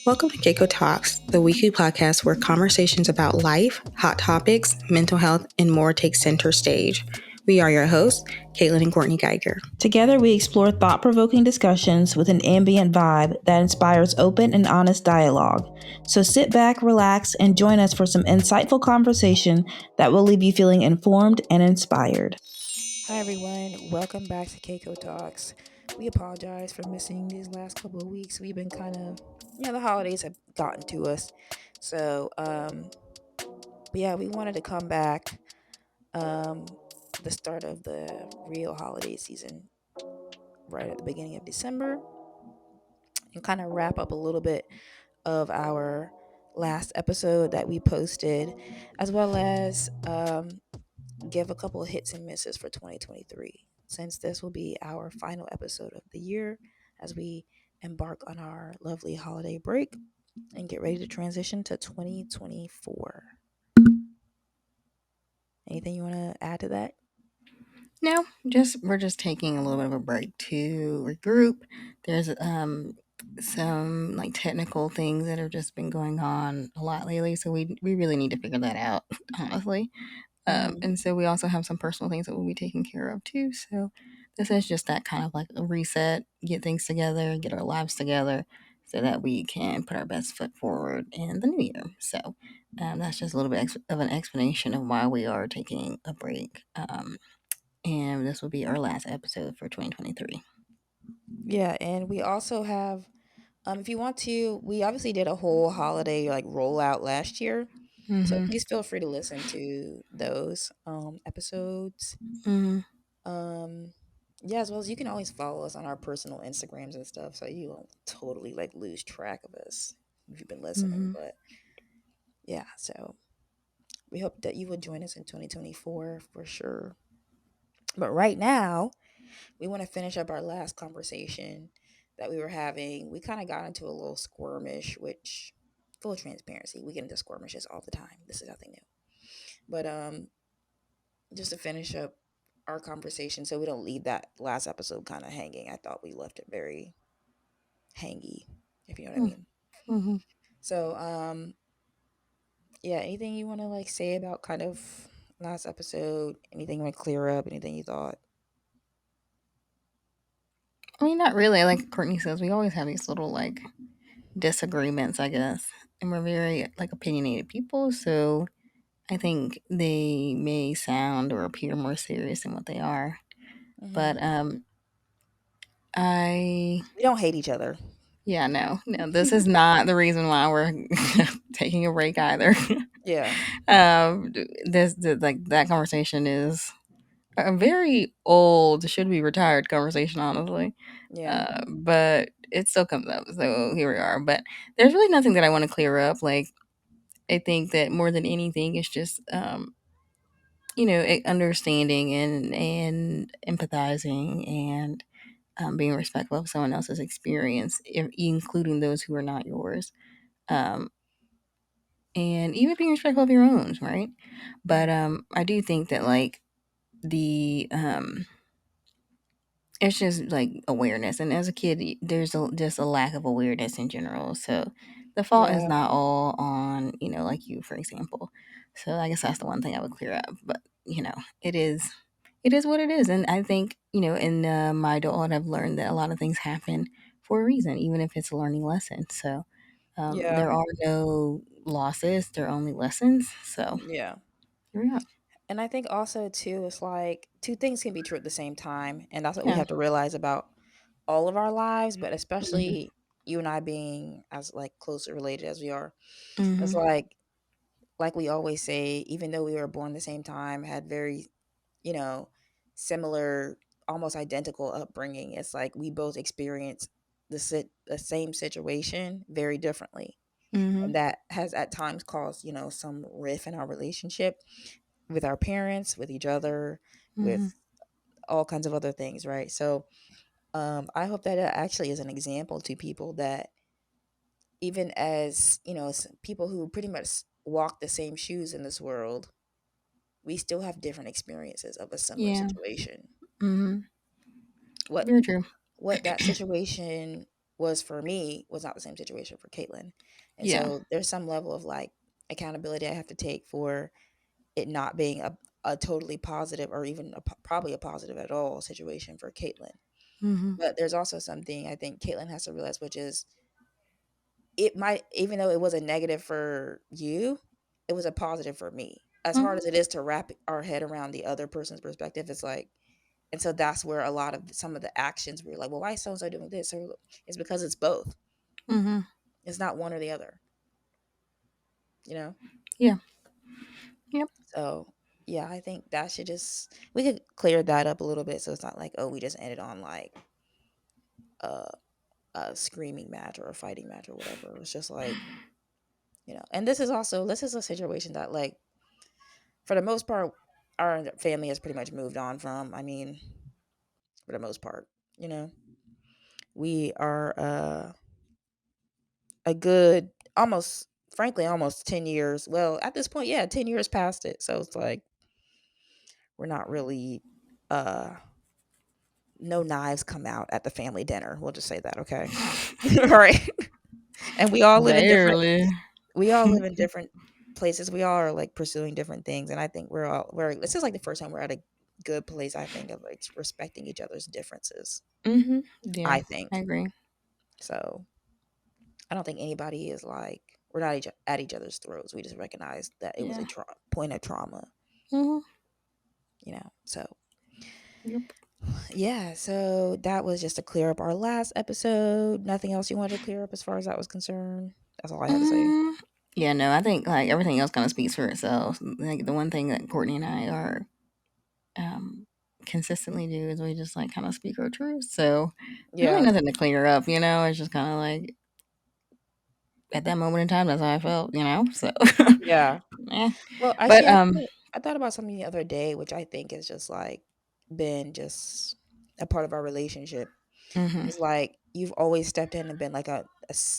Welcome to CaCo Talks, the weekly podcast where conversations about life, hot topics, mental health, and more take center stage. We are your hosts, Catelyn and Courtney Geiger. Together, we explore thought-provoking discussions with an ambient vibe that inspires open and honest dialogue. So sit back, relax, and join us for some insightful conversation that will leave you feeling informed and inspired. Hi everyone, welcome back to CaCo Talks. We apologize for missing these last couple of weeks. We've been kind of, the holidays have gotten to us. So, but yeah, we wanted to come back the start of the real holiday season right at the beginning of December and kind of wrap up a little bit of our last episode that we posted, as well as give a couple of hits and misses for 2023, since this will be our final episode of the year as we embark on our lovely holiday break and get ready to transition to 2024. Anything you want to add to that? No, we're just taking a little bit of a break to regroup. There's some like technical things that have just been going on a lot lately, so we really need to figure that out, honestly. And so we also have some personal things that we'll be taking care of too. So this is just that kind of like a reset, get things together, get our lives together, so that we can put our best foot forward in the new year. So that's just a little bit of an explanation of why we are taking a break. And this will be our last episode for 2023. Yeah, and we also have, if you want to, we obviously did a whole holiday like rollout last year. So Mm-hmm. please feel free to listen to those episodes. Mm-hmm. Um, yeah, as well as you can always follow us on our personal Instagrams and stuff, so you won't totally like lose track of us if you've been listening. Mm-hmm. But yeah, so we hope that you will join us in 2024 for sure. But right now, we want to finish up our last conversation that we were having. We kind of got into a little skirmish, which full transparency, we get into skirmishes all the time. This is nothing new. But just to finish up our conversation so we don't leave that last episode kind of hanging. I thought we left it very hangy, if you know what I mean. Mm-hmm. So, yeah, anything you want to like say about kind of last episode? Anything you want to clear up? Anything you thought? I mean, not really. Like Courtney says, we always have these little like disagreements, I guess, and we're very like opinionated people. So I think they may sound or appear more serious than what they are. Mm-hmm. But I We don't hate each other. yeah, no, this is not the reason why we're taking a break either. Yeah. Like that conversation is a very old, should be retired conversation, honestly. Yeah. But it still comes up, so here we are. But there's really nothing that I want to clear up. Like I think that more than anything, it's just understanding and empathizing and being respectful of someone else's experience, including those who are not yours. Um, and even being respectful of your own, right? But I do think that like the it's just like awareness, and as a kid, there's just a lack of awareness in general. So the fault is Yeah. not all on like you, for example. So I guess that's the one thing I would clear up. But it is what it is, and I think in my adulthood, I've learned that a lot of things happen for a reason, even if it's a learning lesson. So Yeah. there are no losses; there are only lessons. So Yeah. here we are. And I think also too, it's like two things can be true at the same time, and that's what we Yeah. have to realize about all of our lives, but Mhm. especially you and I being as like closely related as we are. It's Mhm. like we always say, even though we were born the same time, had very, you know, similar, almost identical upbringing. It's like we both experience the same situation very differently, Mhm. and that has at times caused some riff in our relationship with our parents, with each other, Mhm. with all kinds of other things, right? So I hope that it actually is an example to people that even as people who pretty much walk the same shoes in this world, we still have different experiences of a similar Yeah. situation. Mhm. What Very true. what that situation was for me was not the same situation for Caitlyn. And Yeah. so there's some level of like accountability I have to take for it not being a totally positive or even probably a positive at all situation for Caitlyn. Mm-hmm. But there's also something I think Caitlyn has to realize, which is it might, even though it was a negative for you, it was a positive for me. As hard as Mm-hmm. it is to wrap our head around the other person's perspective, it's like, and so that's where a lot of some of the actions we're like, well, why is so and so doing this? Or it's because it's both. Mm-hmm. It's not one or the other, you know? Yeah. Yep. So yeah, I think that should just, we could clear that up a little bit so it's not like, oh, we just ended on like a, a screaming match or a fighting match or whatever. It's just like, and this is a situation that like for the most part our family has pretty much moved on from. I mean, for the most part, you know, we are a good almost frankly almost 10 years, well at this point, yeah, 10 years past it, so it's like we're not really uh no knives come out at the family dinner, we'll just say that, okay? All right. And Barely. we all live in different places, we all are like pursuing different things, and I think we're this is like the first time we're at a good place, I think, of like respecting each other's differences, Mm-hmm. Yeah, I I think. agree. So I don't think anybody is like, we're not at each other's throats. We just recognize that it was Yeah. a point of trauma, Mm-hmm. So Yep. yeah, so that was just to clear up our last episode. Nothing else you wanted to clear up as far as that was concerned? That's all I had to say. Mm, yeah, no, I think like everything else kind of speaks for itself. Like the one thing that Courtney and I are um, consistently do is we just like kind of speak our truth. So there's really Yeah, nothing to clear up, It's just kind of like at that moment in time, that's how I felt. So, yeah. eh. Well, But actually, I thought about something the other day, which I think is just like been just a part of our relationship. mhm, Is like you've always stepped in and been like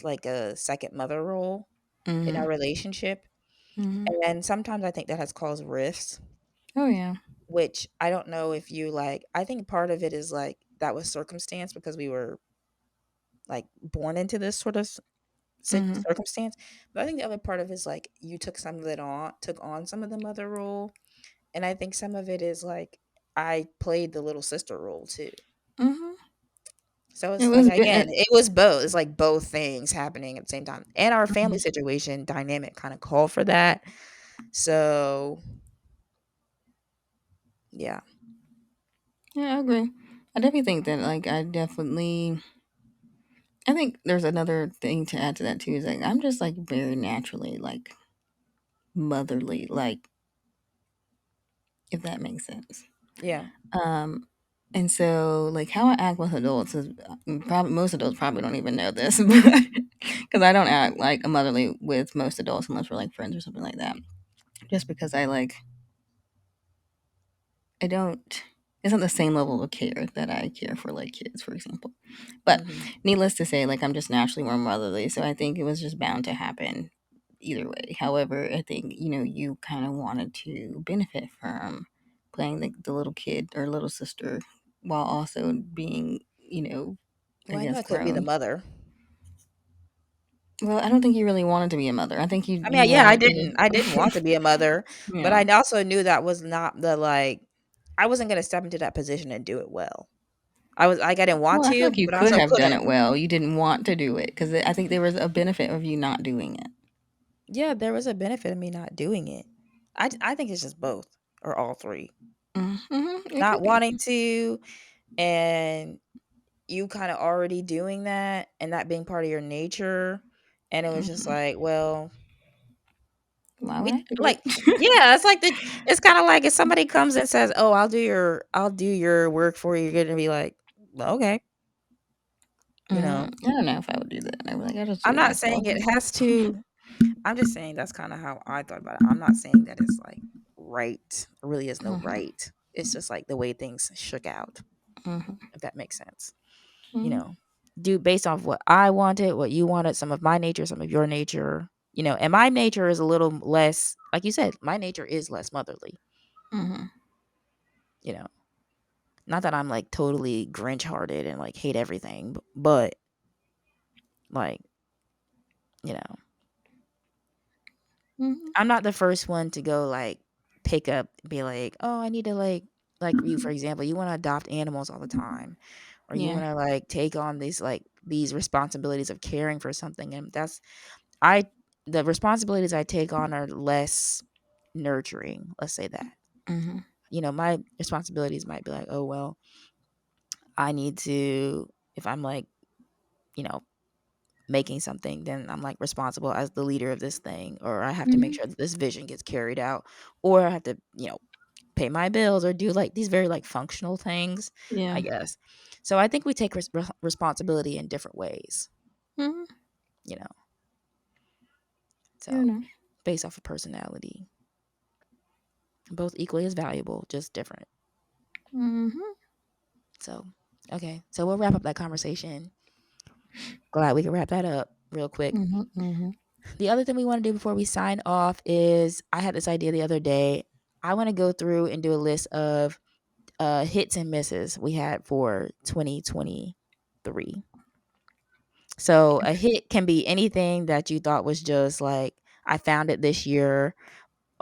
like a second mother role in our mhm, relationship. mhm. And sometimes I think that has caused rifts, Oh yeah. which I don't know if you like. I think part of it is like that was circumstance because we were like born into this sort of Mhm, circumstance. But I think the other part of it is like you took on some of the mother role. And I think some of it is like I played the little sister role too. mhm. So It it's like was good. again, it was both. It's like both things happening at the same time. And our family situation dynamic kind of called for that. So yeah. Yeah, I agree. I definitely think that like I think there's another thing to add to that too. Is like I'm just like very naturally like motherly, like if that makes sense. Yeah. Um, and so like how I act with adults is probably most adults probably don't even know this, but because I don't act like a motherly with most adults unless we're like friends or something like that. Just because I don't. It's not the same level of care that I care for like kids, for example. But Hmm. needless to say, like I'm just naturally more motherly, so I think it was just bound to happen either way. However, I think you kind of wanted to benefit from playing the little kid or little sister while also being, I Well, I knew guess I couldn't be the grown. mother. Well, I don't think you really wanted to be a mother. I think you I you mean, yeah, I wanted didn't. I didn't to. want to be a mother, but Yeah. I also knew that was not the like. I wasn't gonna step into that position and do it well. I was like, I didn't want Well, I feel to, like you but I could also have done couldn't. it well. You didn't want to do it because I think there was a benefit of you not doing it. Yeah, there was a benefit of me not doing it. I think it's just both or all three. Mm-hmm. It Not could be. wanting to, and you kind of already doing that, and that being part of your nature. And it was just Hmm. like, well, Why would I do like, it? yeah, it's kind of like if somebody comes and says, "Oh, I'll do your work for you," you're gonna be like, well, okay, you know. I don't know if I would do that. I would like I just do I'm it not myself. saying it has to. I'm just saying that's kind of how I thought about it. I'm not saying that it's like right. There really is no Hmm. right. It's just like the way things shook out, Hmm. if that makes sense. You Hmm. know, do based off what I wanted, what you wanted, some of my nature, some of your nature, and my nature is a little less, like you said, my nature is less motherly, Hmm. you know. Not that I'm like totally Grinch hearted and like hate everything, but Like, you know, Mhm. I'm not the first one to go like pick up, be like, oh, I need to like you, for example, you want to adopt animals all the time, or you Yeah. want to like take on these responsibilities of caring for something, and I the responsibilities I take on are less nurturing. Let's say that. Mhm. My responsibilities might be like, oh well, I need to, if I'm like, you know, making something, then I'm like responsible as the leader of this thing, or I have to make Mhm. sure that this vision gets carried out, or I have to, pay my bills or do like these very like functional things, I Yeah. guess. So I think we take responsibility in different ways, Mhm. you know, You so know. based off of personality, both equally as valuable, just different. Mhm. So, okay. So we'll wrap up that conversation. Glad we can wrap that up real quick. Mhm. Mhm. The other thing we want to do before we sign off is I had this idea the other day. I want to go through and do a list of hits and misses we had for 2023. So a hit can be anything that you thought was just like, I found it this year,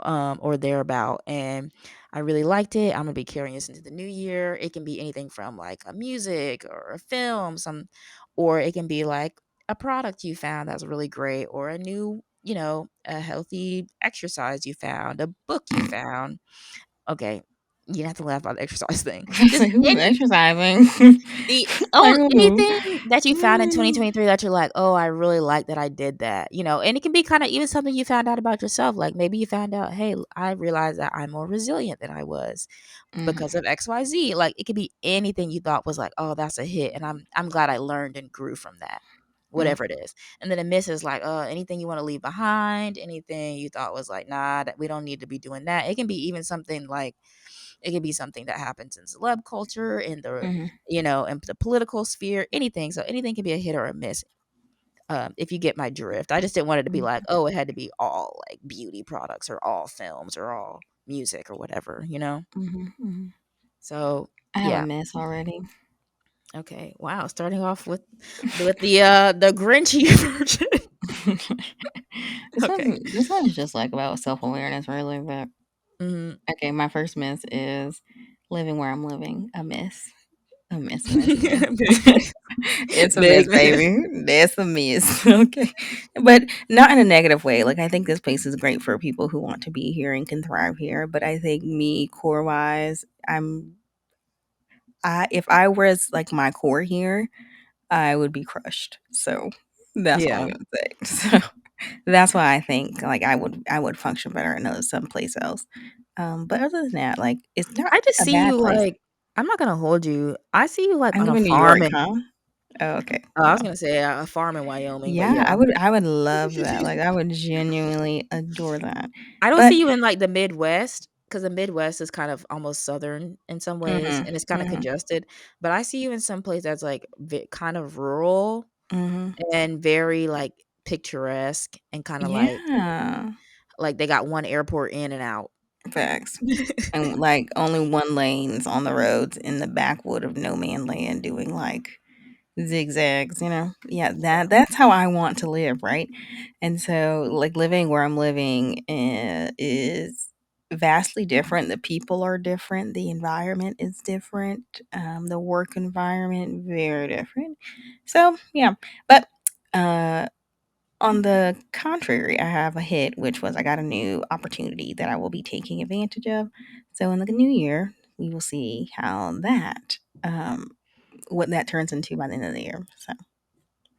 or thereabout, and I really liked it. I'm gonna be carrying this into the new year. It can be anything from like a music or a film, or it can be like a product you found that's really great, or a new, a healthy exercise you found, a book you found. Okay, you don't have to laugh about the exercise thing. So Just who's any exercising? Like who? anything that you found in 2023 that you're like, "Oh, I really like that I did that." And it can be kinda even something you found out about yourself, like, maybe you found out, "Hey, I realized that I'm more resilient than I was because Mhm. of XYZ." Like, it could be anything you thought was like, "Oh, that's a hit, and I'm glad I learned and grew from that." Mhm. Whatever it is. And then a miss is like, anything you wanna leave behind, anything you thought was like, "Nah, that we don't need to be doing that." It can be even something like it could be something that happens in celeb culture, in Mhm. in the political sphere, anything. So anything can be a hit or a miss. If you get my drift, I just didn't want it to be like, Mhm. oh, it had to be all like beauty products or all films or all music or whatever. Mhm. Mhm. So I have a yeah, mess already. okay, wow. Starting off with the Grinchy version. this Okay. one this one is just like about self-awareness really, but Hmm. okay, my first miss is living where I'm living. A miss. A miss, a miss, a miss. It's a miss, Business. baby. That's a miss. Okay. But not in a negative way. Like I think this place is great for people who want to be here and can thrive here. But I think me core wise, I if I was like my core here, I would be crushed. So that's all I'm Yeah. gonna say. So that's why I think like I would function better in someplace else. But other than that, like it's not I just a see bad you place. like, I'm not gonna hold you. I see you like I on a live in New farm York, in huh? Oh, okay. I was Well, gonna say a farm in Wyoming, but yeah, yeah. I would love that. Like I would genuinely adore that. I don't But see you in like the Midwest, because the Midwest is kind of almost southern in some ways, mhm, and it's kind of mhm, congested. But I see you in some place that's like kind of rural mhm. and very like picturesque and kind of Yeah, like they got one airport in and out. facts. And like only one lanes on the roads in the backwood of no man land doing like zigzags, Yeah, that's how I want to live, right? And so like living where I'm living is vastly different. The people are different, the environment is different, the work environment very different. So, yeah. But uh on the contrary, I have a hit, which was I got a new opportunity that I will be taking advantage of. So in the new year, we will see how what that turns into by the end of the year. So,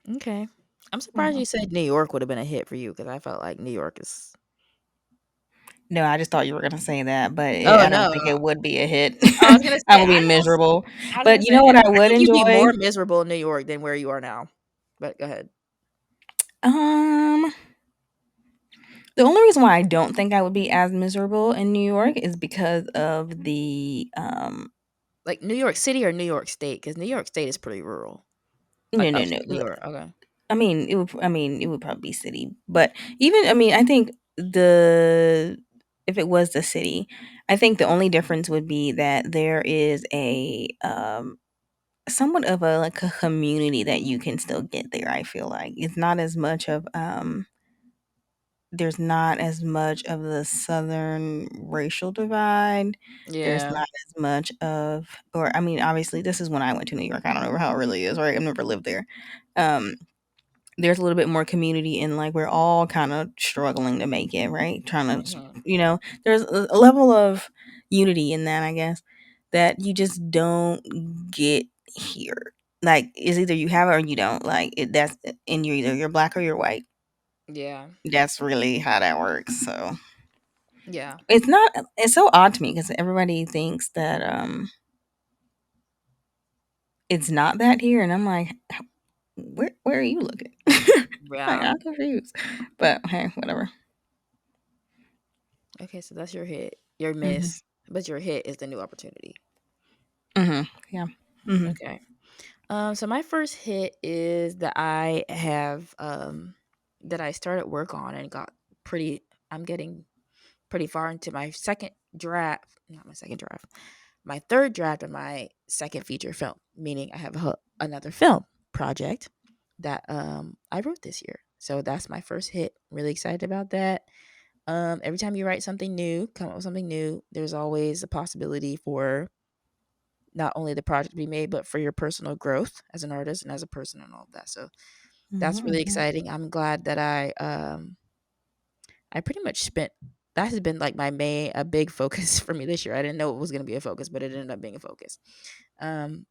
Okay. I'm surprised yeah. you said New York would have been a hit for you, because I felt like New York is. No, I just thought you were gonna say that, but Oh I don't think no. it would be a hit. I was gonna I say would be I don't. miserable. I was But gonna you say know what I I would think you'd be enjoy? more miserable in New York than where you are now. But go ahead. Um, the only reason why I don't think I would be as miserable in New York is because of the. Like New York City or New York State? Because New York State is pretty rural. Like No, no, upstate New no. York. Okay. I mean, it would probably be city. But even, I mean, I think the if it was the city, I think the only difference would be that there is somewhat of a like a community that you can still get there. I feel like it's not as much of there's not as much of the southern racial divide. There's Yeah. not as much of, or I mean, obviously, this is when I went to New York. I don't know how it really is, right? I've never lived there. Um, there's a little bit more community, and like we're all kind of struggling to make it, right? Trying to, Mhm. there's a level of unity in that, I guess, that you just don't get here. Like, it's either you have it or you don't. Like, and you're black or you're white. Yeah. That's really how that works. So Yeah. it's so odd to me because everybody thinks that it's not that here, and I'm like, where are you looking? Like, Yeah. I'm confused. But hey, whatever. Okay, so that's your hit. Your Mhm. miss. But your hit is the new opportunity. Mhm. Yeah. Mhm. Okay. So my first hit is that I have that I started work on and got pretty I'm getting pretty far into my second draft, not my second draft, my third draft of my second feature film, meaning I have another film project that I wrote this year. So that's my first hit. Really excited about that. Every time you write something new, come up with something new, there's always a possibility for not only the project to be made, but for your personal growth as an artist and as a person and all of that. So that's really Mhm. exciting. I'm glad that I pretty much spent that has been like my main a big focus for me this year. I didn't know it was going to be a focus, but it ended up being a focus. Um,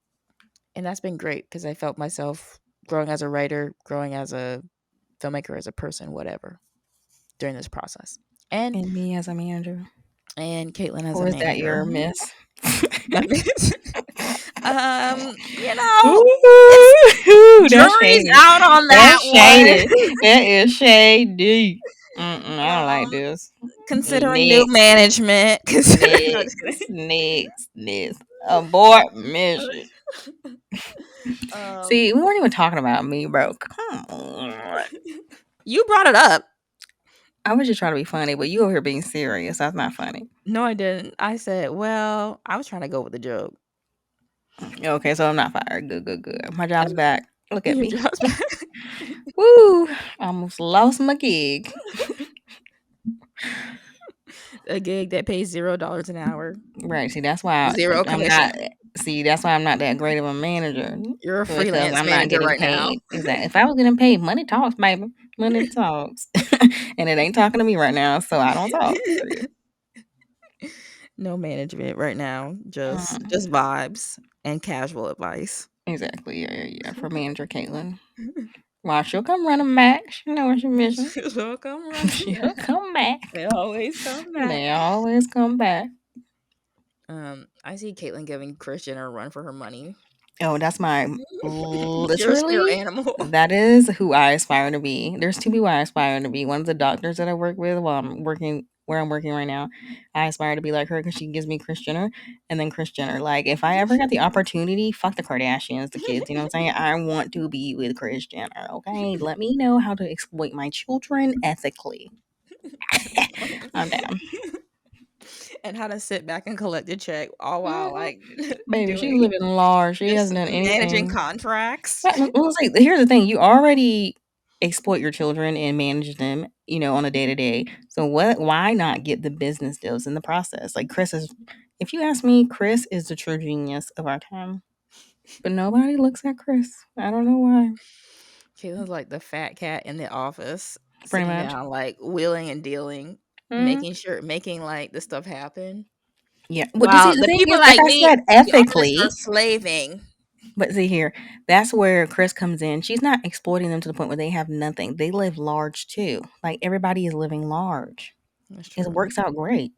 and that's been great because I felt myself growing as a writer, growing as a filmmaker, as a person, whatever, during this process. And And me as a manager, Caitlin as a or is that manager. your miss? I mean, you know, it's Ooh, that's jury's shady. out on that That's one. shady. That is shady. I don't like Um, this. considering new Next, management. No, just next, kidding. next. Abort mission. Um, See, we weren't even talking about me, bro. Come on. you brought it up. I was just trying to be funny, but you over here being serious. That's not funny. No, I didn't. I said, well, I was trying to go with the joke. Okay, so I'm not fired. Good, good, good. My job's back. Look at Your me. job's back. Woo! I almost lost my gig. A gig that pays $0 an hour, Right. See, that's why zero I'm not. commission. See, that's why I'm not that great of a manager You're a because freelance I'm not manager getting right now. paid. Exactly. If I was getting paid, money talks, baby. Money talks, and it ain't talking to me right now, so I don't talk. No management right now. Just Mm, just vibes and casual advice. exactly. Yeah, yeah, yeah. For manager Caitlin, well, she'll come running back. She know what she's missing. So come running She'll back. come back. They always come back. They always come back. I see Caitlyn giving Christian a run for her money. Oh, that's my You're a spirit literally. animal. That is who I aspire to be. There's two people I aspire to be. One's the doctors that I work with while I'm working where I'm working right now. I aspire to be like her because she gives me Kris Jenner, and then Kris Jenner. Like if I ever got the opportunity, fuck the Kardashians, the kids. You know what I'm saying? I want to be with Kris Jenner. Okay, let me know how to exploit my children ethically. I'm down. And how to sit back and collect a check all while Mhm. like Baby, she's doing living large. She just hasn't done managing anything. contracts. Well, it's like, here's the thing: you already exploit your children and manage them, on a day to day. So what? Why not get the business deals in the process? Like Chris is, if you ask me, Chris is the true genius of our time. But nobody looks at Chris. I don't know why. Caitlin's like the fat cat in the office, Pretty sitting much. down, like wheeling and dealing, Hmm. making like the stuff happen. Yeah. But see, While the the thing people is, like like I me, said, the artists are ethically. slaving. But see here, that's where Chris comes in. She's not exploiting them to the point where they have nothing. They live large too. Like everybody is living large. That's It true. works out great.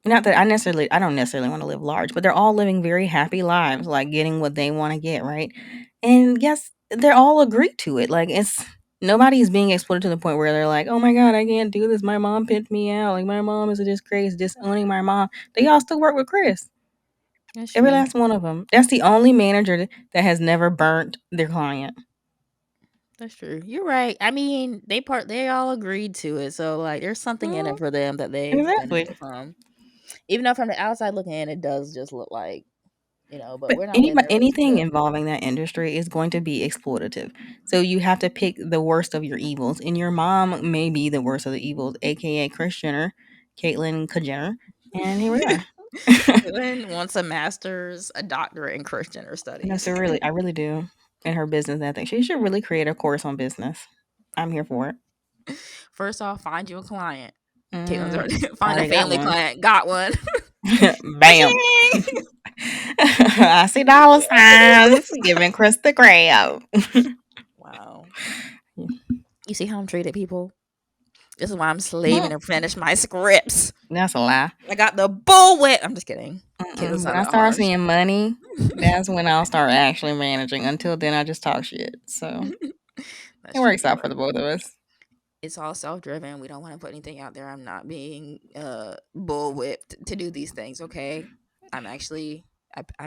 Not that I don't necessarily want to live large, but they're all living very happy lives, like getting what they want to get, right? And yes, they're all agreed to it. Like it's nobody's being exploited to the point where they're like, "Oh my god, I can't do this. My mom picked me out. Like my mom is a disgrace, disowning my mom." They all still work with Chris. That's Every true. last one of them. That's the only manager that has never burnt their client. That's true. You're right. I mean, they all agreed to it, so like there's something in Mhm, it for them that they exactly. benefit from. Even though from the outside looking in, it does just look like But But we're not letting that really anything slip. involving that industry is going to be exploitative. So you have to pick the worst of your evils, and your mom may be the worst of the evils, aka Kris Jenner, Caitlyn Jenner, and here we are. Caitlyn wants a master's, a doctorate in Christian No, studies. so really, I really do. In her business ethics, she should really create a course on business. I'm here for it. First off, find you a client. Caitlin's Mm, already I find a already got family one. client. Got one. Bam. Ka-ching! I see dollar signs giving Chris the grab. Wow. You see how I'm treated, people? This is why I'm slaving to finish my scripts. That's a lie. I got the bullwhit. I'm just kidding. Caitlin's When not I that start harsh. seeing money, that's when I'll start actually managing. Until then, I just talk shit. So it That's true. works out for the both of us. It's all self-driven. We don't want to put anything out there. I'm not being bull whipped to do these things. Okay, I'm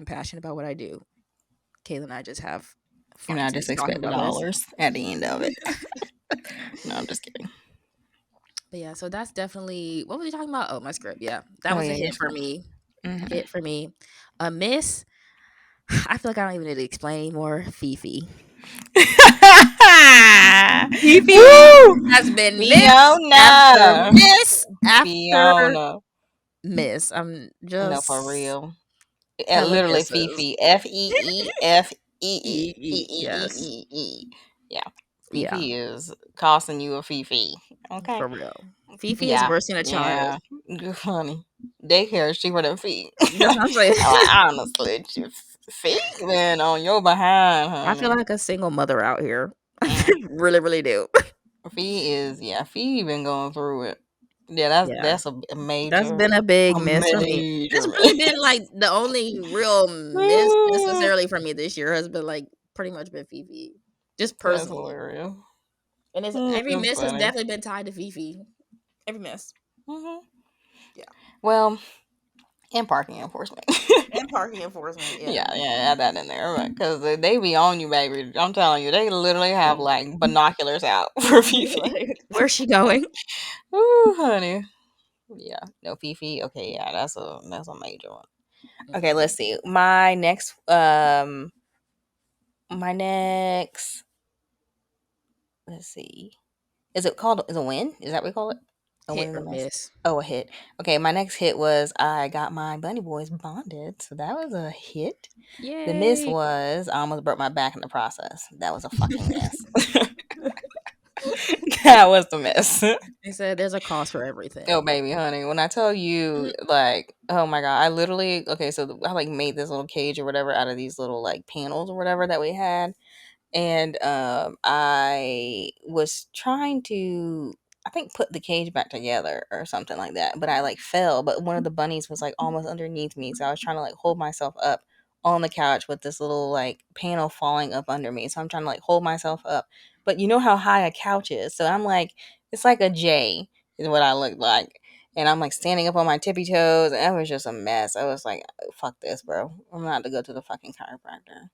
passionate about what I do. Kayla and I just have And fun I just takes talking expect the about this. dollars at the end of it. No, I'm just kidding. But yeah, so that's definitely what was we talking about? Oh, my script. Yeah, that Oh was a yeah, hit your for script. me. Mm-hmm. Hit for me. A miss. I feel like I don't even need to explain anymore. Fifi. Fifi Woo! has been miss after Fiona. miss after Fiona. miss. I'm No, for just real. hella Literally misses. Fifi. Fee. Yes. Yeah. Yeah, Fifi is costing you a Fifi. Okay. for real. Fifi is Yeah. worse than a child. Yeah. Good funny. Daycare is cheaper than feet. That's what I'm saying. Like, honestly, feet been on your behind, I feel honey. like a single mother out here. Mm. Really, really do. Fee been going through it. Yeah, Yeah. that's a That's major, been a big a miss for me. That's major really been like the only real miss miss. necessarily for me this year has been like pretty much been Fifi. Just That's personally. hilarious. And it's every That's miss has funny. definitely been tied to Fifi. Every miss. Hmm. Yeah. Well, and parking enforcement. And parking enforcement, yeah. Yeah, add that in there because they be on you, baby. I'm telling you, they literally have like binoculars out for Fifi. Like, where's she going? Ooh, honey. Yeah, no Fifi. Okay, yeah, that's a major one. Okay, let's see. My next. Let's see. Is a win? Is that what we call it? A win Hit in or the mess. miss. Oh, a hit. Okay, my next hit was I got my bunny boys bonded, so that was a hit. The miss Yay. was I almost broke my back in the process. That was a fucking mess. That was the mess. They said there's a cost for everything. Oh baby, honey, when I tell you, like, oh my god, I literally okay, so I like made this little cage or whatever out of these little like panels or whatever that we had, and I was trying to, I think, put the cage back together or something like that, but I like fell, but one of the bunnies was like almost underneath me, so I was trying to like hold myself up on the couch with this little like panel falling up under me, so I'm trying to like hold myself up, but you know how high a couch is, so I'm like, it's like a J is what I look like. And I'm like standing up on my tippy toes, and it was just a mess. I was like, "Fuck this, bro! I'm gonna have to go to the fucking chiropractor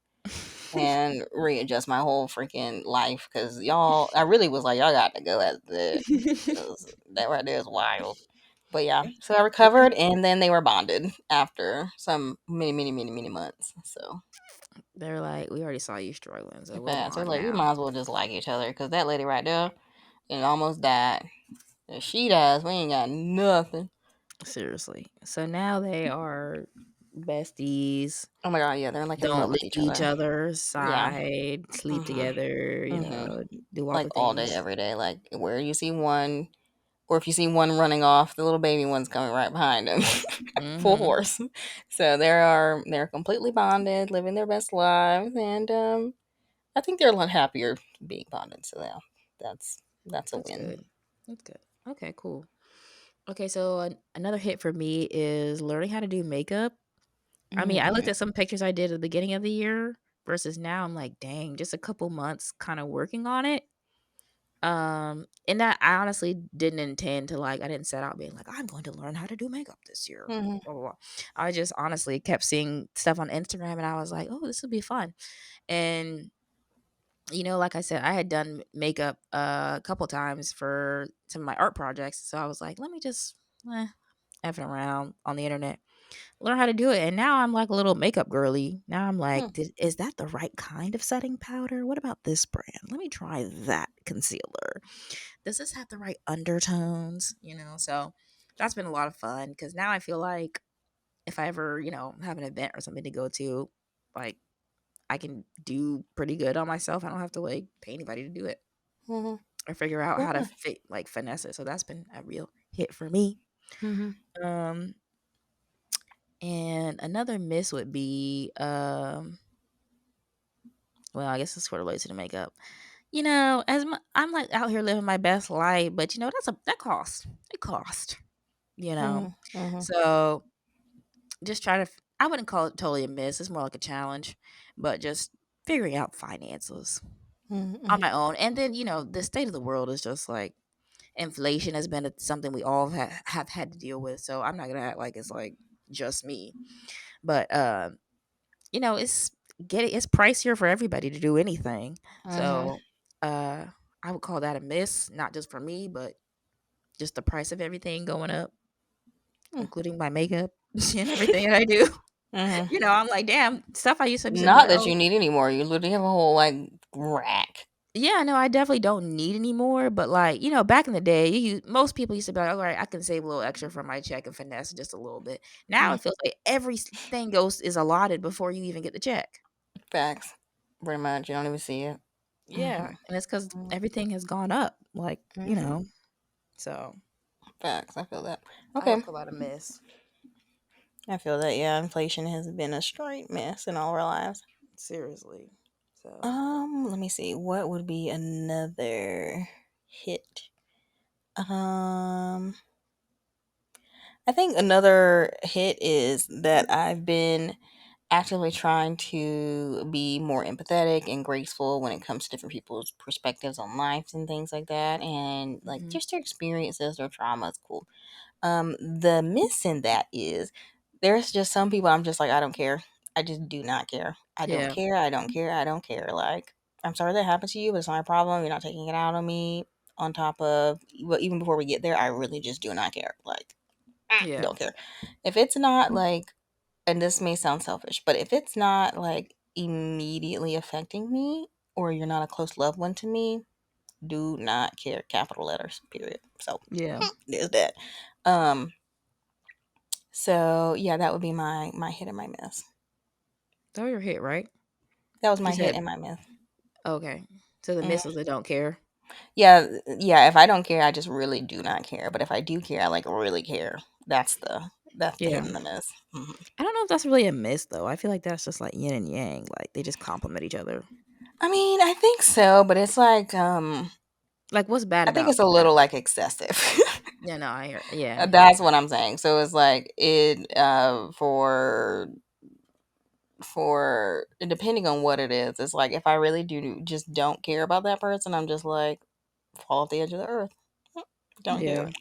and readjust my whole freaking life because y'all, I really was like, y'all got to go at the, because that right there is wild. But yeah, so I recovered and then they were bonded after some many months. So They're like, we already saw you struggling, so we'll fast. They're bond like, we now. might as well just like each other because that lady right there and almost died. If she dies, we ain't got nothing. Seriously. So now they are besties. Oh my god, yeah, they're like in Don't love with leave each each other. other's Yeah. side, sleep Hmm. together, Hmm. do all Like the all day, things. every day. Like where you see one, or if you see one running off, the little baby one's coming right behind him, full Mm-hmm. force. So they're completely bonded, living their best lives, and I think they're a lot happier being bonded. So yeah, that's a That's win. good. That's good. Okay, cool. Okay, so another hit for me is learning how to do makeup. I mean, I looked at some pictures I did at the beginning of the year versus now. I'm like, dang, just a couple months kind of working on it. And that I honestly didn't intend to like. I didn't set out being like, I'm going to learn how to do makeup this year. Mm-hmm. Blah, blah, blah. I just honestly kept seeing stuff on Instagram, and I was like, oh, this would be fun. And like I said, I had done makeup a couple times for some of my art projects, so I was like, let me just effing around on the internet. learn how to do it. And now I'm like a little makeup girly. Now I'm Hmm. like, is that the right kind of setting powder? What about this brand? Let me try that concealer. Does this have the right undertones? So that's been a lot of fun because now I feel like if I ever, have an event or something to go to, like I can do pretty good on myself. I don't have to like pay anybody to do it Hmm. or figure out how to Yeah. finesse it. So that's been a real hit for me. Hmm. Um, and another miss would be, well, I guess it's sort of related to the makeup. I'm like out here living my best life, but that cost. It cost. You know, Hmm. Hmm. so just try to. I wouldn't call it totally a miss. It's more like a challenge, but just figuring out finances on Hmm. my own. And then the state of the world is just like inflation has been something we all have had to deal with. So I'm not gonna act like it's like just me, but it's it's pricier for everybody to do anything. Hmm. So I would call that a miss, not just for me, but just the price of everything going up, including my makeup and everything that I do. Hmm. I'm like, damn, stuff I used to be Not like, that oh, you need anymore. You literally have a whole like rack. yeah, no, I definitely don't need anymore. But like, back in the day, most people used to be like, all right, I can save a little extra from my check and finesse just a little bit. Now Mm. it feels like everything is allotted before you even get the check. Facts. Pretty much. You don't even see it. Yeah, Hmm. and it's because Hmm. everything has gone up. Like, Hmm. so Facts. I feel that. I Okay. would call that a miss. I feel that. Yeah, inflation has been a straight mess in all our lives. Seriously. So Let me see. What would be another hit? Um, I think another hit is that I've been actively trying to be more empathetic and graceful when it comes to different people's perspectives on life and things like that, and like mhm. just their experiences or trauma is cool. The miss in that is there's just some people I'm just like, I don't care. I just do not care. I don't Yeah, care. I don't care. I don't care. Like, I'm sorry that happened to you, but it's not my problem. You're not taking it out on me. On top of, well, even before we get there, I really just do not care. Like, yeah, don't care. If it's not like, and this may sound selfish, but if it's not like immediately affecting me or you're not a close loved one to me, do not care. Capital letters, period. So, yeah. there's that. Um, so yeah, that would be my hit and my miss. That was your hit, right? That was You my hit said and my miss. okay. So the Mhm. miss was I don't care. Yeah, yeah. If I don't care, I just really do not care. But if I do care, I like really care. That's the hit Yeah. and the miss. Hmm. I don't know if that's really a miss though. I feel like that's just like yin and yang. Like they just complement each other. I mean, I think so, but it's like Like what's bad I think about it's a that? little like excessive. Yeah, no, I hear. Yeah, That's what I'm saying. So it's like it for depending on what it is, it's like if I really do just don't care about that person, I'm just like fall off the edge of the earth. Don't do yeah. it.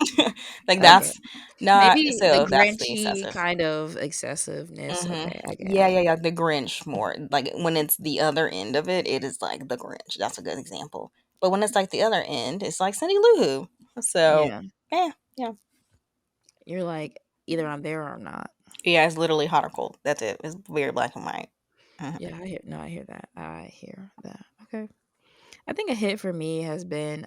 Like Okay. that's not Maybe the so that's the Grinchy excessive. kind of excessiveness. Hmm. Okay, I get Yeah, it. yeah, yeah. The Grinch more like when it's the other end of it, it is like the Grinch. That's a good example. But when it's like the other end, it's like Cindy Lou Who. So Yeah, yeah, yeah, you're like either I'm there or I'm not. yeah. It's literally hot or cold. That's it. It's very black and white. Mhm. Yeah, I hear. No, I hear that. I hear that. Okay. I think a hit for me has been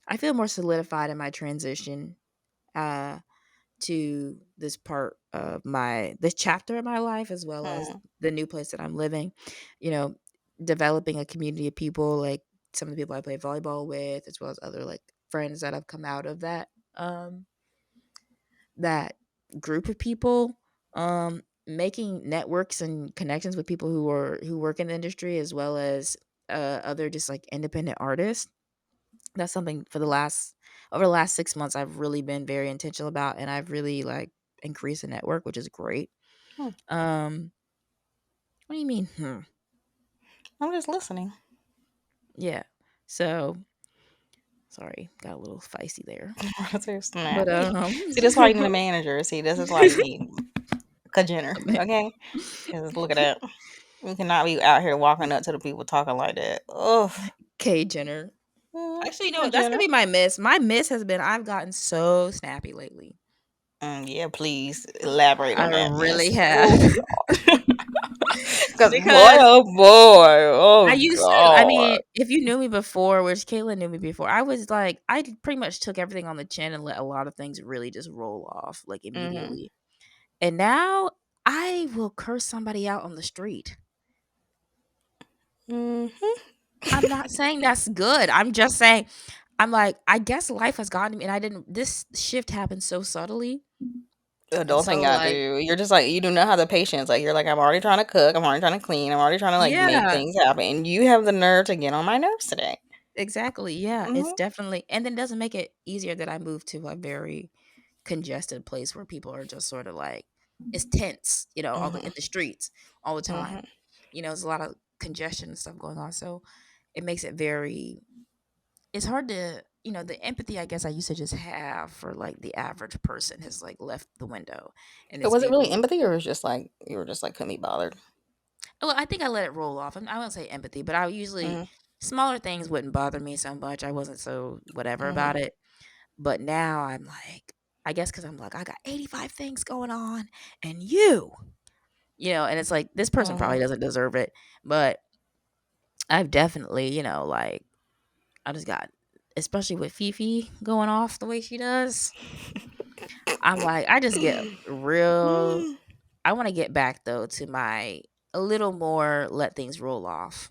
I feel more solidified in my transition uh to this part of this chapter of my life as well as Hmm. the new place that I'm living. You know, developing a community of people like some of the people I play volleyball with as well as other like friends that have come out of um that group of people, making networks and connections with people who work in the industry as well as other just like independent artists. That's something for the last over the last 6 months I've really been very intentional about, and I've really like increased the network, which is great. Hmm. um what do you mean I'm just listening. yeah, so sorry, got a little feisty there, That's so but snappy. See, this is why you need a manager. See, this is why you need a Jenner. Okay, because look at that. We cannot be out here walking up to the people talking like that. Oh, K Jenner. Actually, you know a what? That's gonna Jenner. be my miss. My miss has been I've gotten so snappy lately. Yeah, please elaborate I on that really mess. have. Oh God. Because boy, Because oh boy, I oh used to, I God. mean, if you knew me before, which Caitlin knew me before, I was like, I pretty much took everything on the chin and let a lot of things really just roll off like Mm-hmm. immediately. And now I will curse somebody out on the street. Mm-hmm. I'm not saying that's good. I'm just saying, I'm like, I guess life has gotten me, and I didn't. This shift happened so subtly, and Adults ain't so got to. like, You're just like, you do not have the patience. Like, you're like, I'm already trying to cook. I'm already trying to clean. I'm already trying to like make yeah, things happen. And you have the nerve to get on my nerves today. exactly, yeah. It's Mm-hmm. definitely, and then it doesn't make it easier that I moved to a very congested place where people are just sort of like, it's tense, all the Mm-hmm. in the streets all the Mm-hmm. time. There's a lot of congestion and stuff going on, so it makes it very. It's hard to, the empathy I guess I used to just have for like the average person has like left the window, and So it's was it really able. empathy, or was just like you were just like couldn't be bothered? Well, I think I let it roll off. I won't say empathy, but I usually Mm-hmm. smaller things wouldn't bother me so much. I wasn't so whatever Mm-hmm. about it. But now I'm like, I guess because I'm like, I got 85 things going on, and and it's like this person Mm-hmm. probably doesn't deserve it, but I've definitely, like I just got, especially with Fifi going off the way she does. I'm like, I just get real. I want to get back though to my a little more let things roll off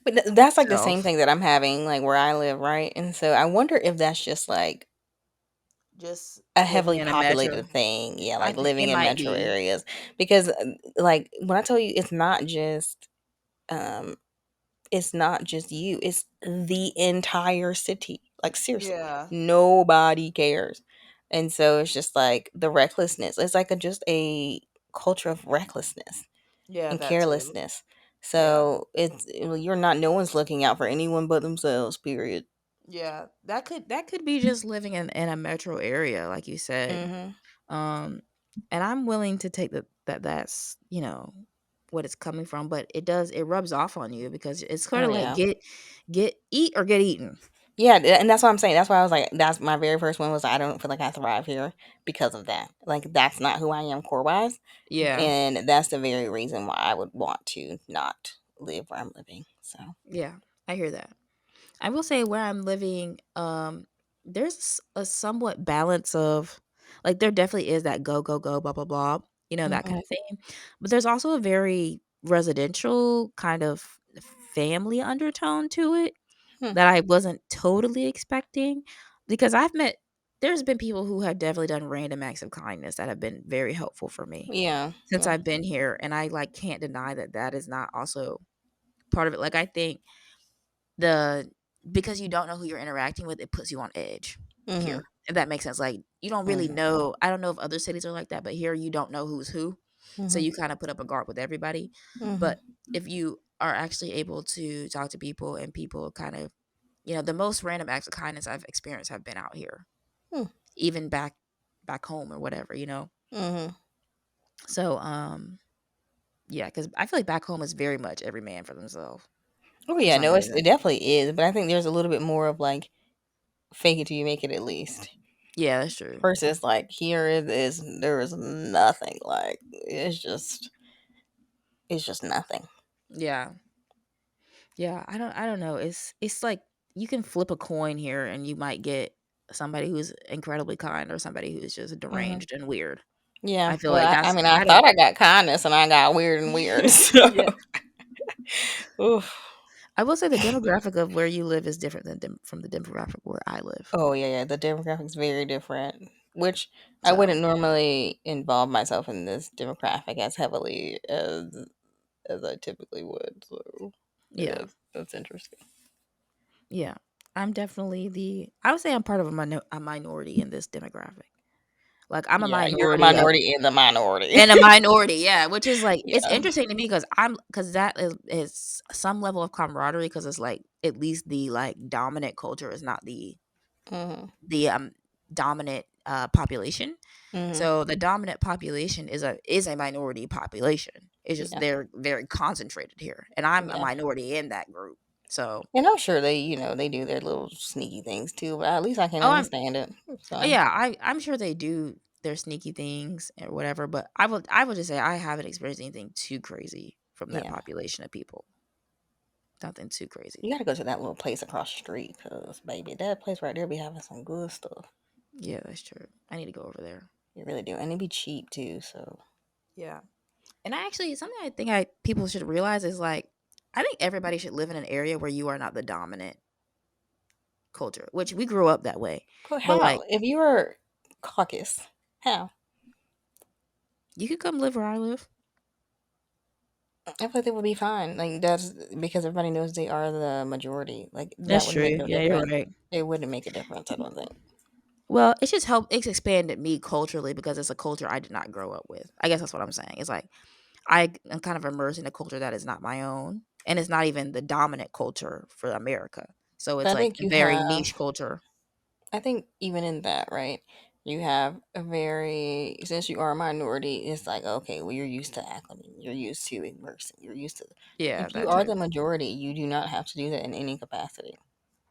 But that's like the same self. thing that I'm having, like where I live, right? And so I wonder if that's just like Just a living heavily in a metro. populated thing. Yeah, I like think it living in might metro be. areas. Because like when I tell you um it's not just you, it's the entire city. Like seriously, Yeah. nobody cares. And so it's just like the recklessness. It's like just a culture of recklessness Yeah, and that too. carelessness. Yeah. So you're not, no one's looking out for anyone but themselves, period. Yeah. That could be just living in a metro area, like you said. Mhm. Um and I'm willing to take that's, what it's coming from, but it rubs off on you because it's sort Oh of like yeah. eat or get eaten. Yeah, and that's what I'm saying. That's why I was like, that's my very first one was I don't feel like I thrive here because of that. Like that's not who I am core wise, Yeah. and that's the very reason why I would want to not live where I'm living. So. Yeah. I hear that. I will say where I'm living, there's a somewhat balance of, like, there definitely is that go, go, go, blah, blah, blah, that kind Mhm. of thing. But there's also a very residential kind of family undertone to it Hmm. that I wasn't totally expecting because there's been people who have definitely done random acts of kindness that have been very helpful for me Yeah. since Yeah. I've been here. And I like can't deny that that is not also part of it. Like, I think the because you don't know who you're interacting with, it puts you on edge Mhm. here. If that makes sense. Like you don't really Mhm. know. I don't know if other cities are like that, but here you don't know who's who. So Mhm. you kind of put up a guard with everybody. Mhm. But if you are actually able to talk to people and people kind of, the most random acts of kindness I've experienced have been out here. Hmm. Even back home or whatever. Mhm. So yeah, cuz I feel like back home is very much every man for themselves Oh for yeah, some no, it reason. definitely is, but I think there's a little bit more of like fake it till you make it at least. Yeah, that's true. Versus like here it is there is nothing. Like it's just nothing. Yeah. Yeah, I don't know. It's like you can flip a coin here and you might get somebody who's incredibly kind or somebody who's just Mhm. deranged and weird. Yeah. I feel Well, like I that's mean, I I don't thought I got kindness and I got weird and weird. So, yeah. oof. I will say the demographic of where you live is different than from the demographic where I live. Oh yeah, yeah. The demographics very different, which I So, wouldn't normally involve myself in this demographic as heavily as I typically would. So it yeah. is. That's interesting. Yeah. I'm definitely I would say I'm part of a minority in this demographic. Like I'm a Yeah, you're a minority of minority in the minority. and a minority, yeah, which is like it's Yeah. interesting to me because that is some level of camaraderie because it's like at least the like dominant culture is not Mhm. the dominant population. Mhm. So the dominant population is a minority population. It's just Yeah. they're very concentrated here, and I'm a Yeah. minority in that group. So And I'm sure they do their little sneaky things too, but at least I can oh, I'm understand it. So. yeah, I'm sure they do. their sneaky things or whatever. But I would just say I haven't experienced anything too crazy from that Yeah. population of people. Nothing too crazy. You gotta go to that little place across the street, cause baby, that place right there be having some good stuff. Yeah, that's true. I need to go over there. You really do, and it be cheap too. So Yeah. And I actually something I think I people should realize is like I think everybody should live in an area where you are not the dominant culture, which we grew up that way. but But like how? If you were caucus, how? you could come live where I live. I feel like they would be fine. Like that's because everybody knows they are the majority. Like that That's would make true. no Yeah, you're difference. right. It wouldn't make a difference. I don't think. Well, it's just it's expanded me culturally because it's a culture I did not grow up with. I guess that's what I'm saying. It's like I am kind of immersed in a culture that is not my own, and it's not even the dominant culture for America. So it's But I like think a you very have. niche culture. I think even in that, right? You have a very since you are a minority, it's like okay, well, you're used to acclimating, you're used to immersing, you're used to. Yeah, If you that are too. the majority, you do not have to do that in any capacity.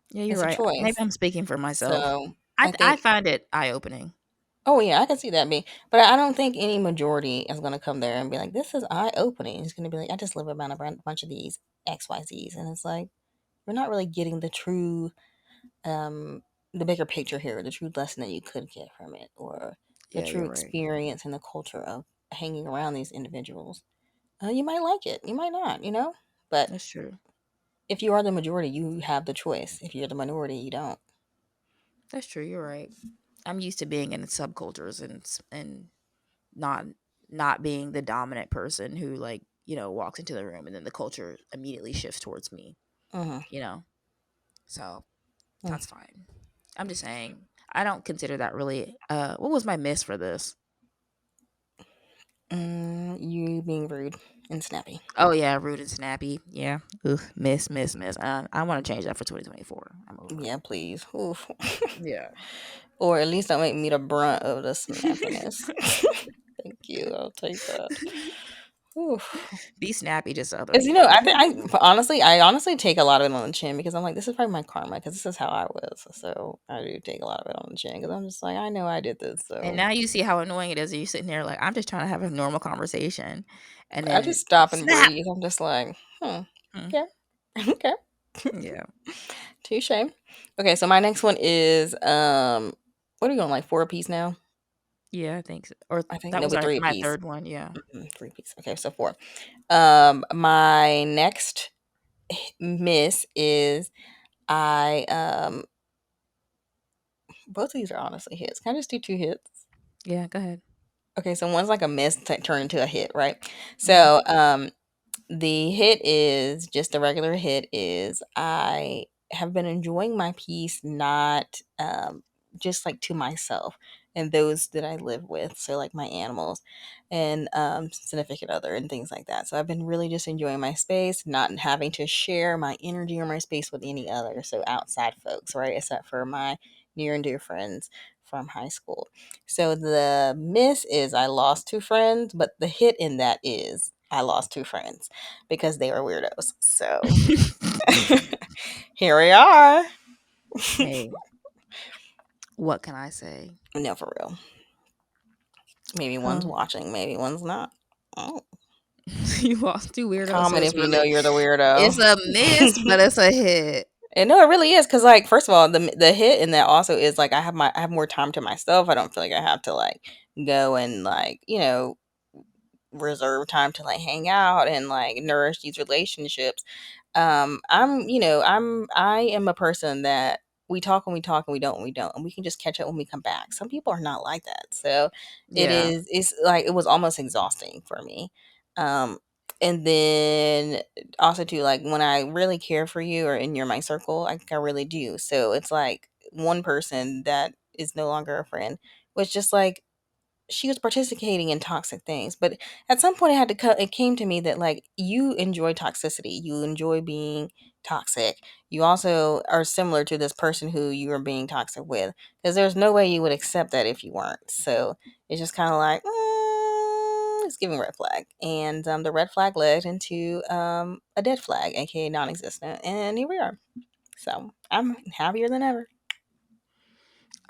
Yeah, you're It's a right. Maybe choice. I'm speaking for myself. So I I think. find it eye opening. Oh yeah, I can see that being, but I don't think any majority is going to come there and be like, "This is eye opening." It's going to be like, "I just live around bunch of these X Y Z's," and it's like we're not really getting the true um, the bigger picture here, the true lesson that you could get from it, or the Yeah, true you're right. experience and the culture of hanging around these individuals. You might like it, you might not, But That's true. if you are the majority, you have the choice. If you're the minority, you don't. That's true. You're right. I'm used to being in subcultures and not not being the dominant person who like walks into the room and then the culture immediately shifts towards me. Mm-hmm. You know, so that's fine. I'm just saying I don't consider that really. What was my miss for this? You being rude and snappy. Oh yeah, rude and snappy. Yeah, ugh, miss. I want to change that for 2024. I'm over it. Yeah, please. Oof. Yeah. Or at least don't make me the brunt of the snappiness. Thank you. I'll take that. Oof. Be snappy just to other As people. I honestly take a lot of it on the chin because I'm like, this is probably my karma because this is how I was. So I do take a lot of it on the chin because I'm just like, I know I did this. And So now you see how annoying it is. You're sitting there like, I'm just trying to have a normal conversation, and I then just stop and snap. breathe. I'm just like, Mm, okay, okay, yeah, touche. Okay, so my next one is what are you on, like 4 apiece now? yeah, I think so. Or I think that no, was but three my apiece. third one. Yeah, 3 apiece. Okay, so four. My next miss is I both of these are honestly hits. Can I just do two hits? yeah. Go ahead. Okay, so one's like a miss turn into a hit, right? Hmm. So the hit is just a regular hit is I have been enjoying my peace, not just like to myself and those that I live with, so like my animals and significant other and things like that. So I've been really just enjoying my space, not having to share my energy or my space with any other, so outside folks, right? Except for my near and dear friends from high school. So the miss is I lost two friends, but the hit in that is I lost two friends because they were weirdos. So here we are. Hey, what can I say? No, for real. Maybe one's Um, watching, maybe one's not. Oh. you lost two weirdos, so Comment it's if you know really you're the weirdo. it's a miss, but it's a hit. And no, it really is because, like, first of all, the hit in that also is like I have more time to myself. I don't feel like I have to like go and like reserve time to like hang out and like nourish these relationships. I am a person that we talk and we don't when we don't, and we can just catch up when we come back. Some people are not like that, so Yeah, it's like it was almost exhausting for me. Um, and then also too, like when I really care for you or and you're my circle, I think I really do. So it's like one person that is no longer a friend was just like she was participating in toxic things, but at some point it came to me that like you enjoy toxicity, you enjoy being toxic, you also are similar to this person who you are being toxic with, because there's no way you would accept that if you weren't. So it's just kind of like it's giving red flag, and the red flag led into a dead flag, aka non-existent, and here we are. So I'm happier than ever.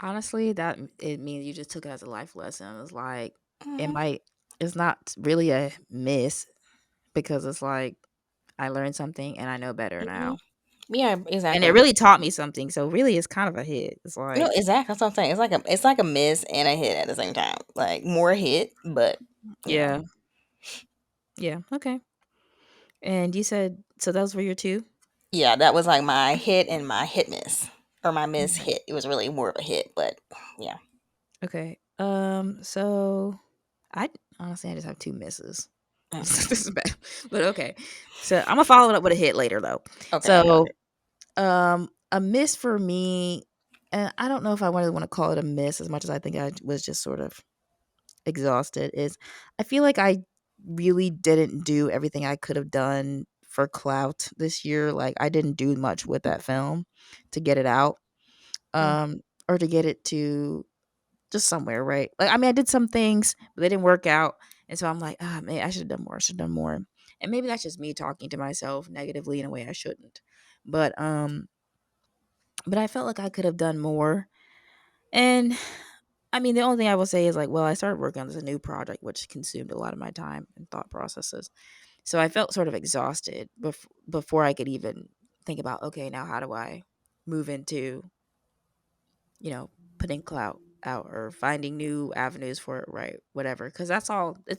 Honestly, that it means you just took it as a life lesson. It's like it Hmm. might. It's not really a miss because it's like I learned something and I know better Hmm. now, Yeah, and it exactly. really taught me something. So really, it's kind of a hit. It's No, like, exactly. That's what I'm saying. It's like a miss and a hit at the same time. Like more hit, but yeah, yeah, yeah, okay. And you said so those were your two. yeah. That was like my hit and my hit miss, or my miss Okay. hit. It was really more of a hit, but yeah. Okay. So I honestly I just have two misses. Okay. This is bad, but okay. So I'm gonna follow it up with a hit later though. Okay. Okay. So a miss for me, and I don't know if I really want to call it a miss as much as I think I was just sort of exhausted. Is I feel like I really didn't do everything I could have done for clout this year. Like I didn't do much with that film to get it out, Mm, or to get it to just somewhere, right? Like, I mean, I did some things, but they didn't work out. And so I'm like, ah, man, I should have done more. I should have done more. And maybe that's just me talking to myself negatively in a way I shouldn't. But I felt like I could have done more. And I mean, the only thing I will say is like, well, I started working on this new project, which consumed a lot of my time and thought processes. So I felt sort of exhausted before I could even think about, okay, now how do I move into, you know, putting clout out or finding new avenues for it, right? Whatever. Cause it's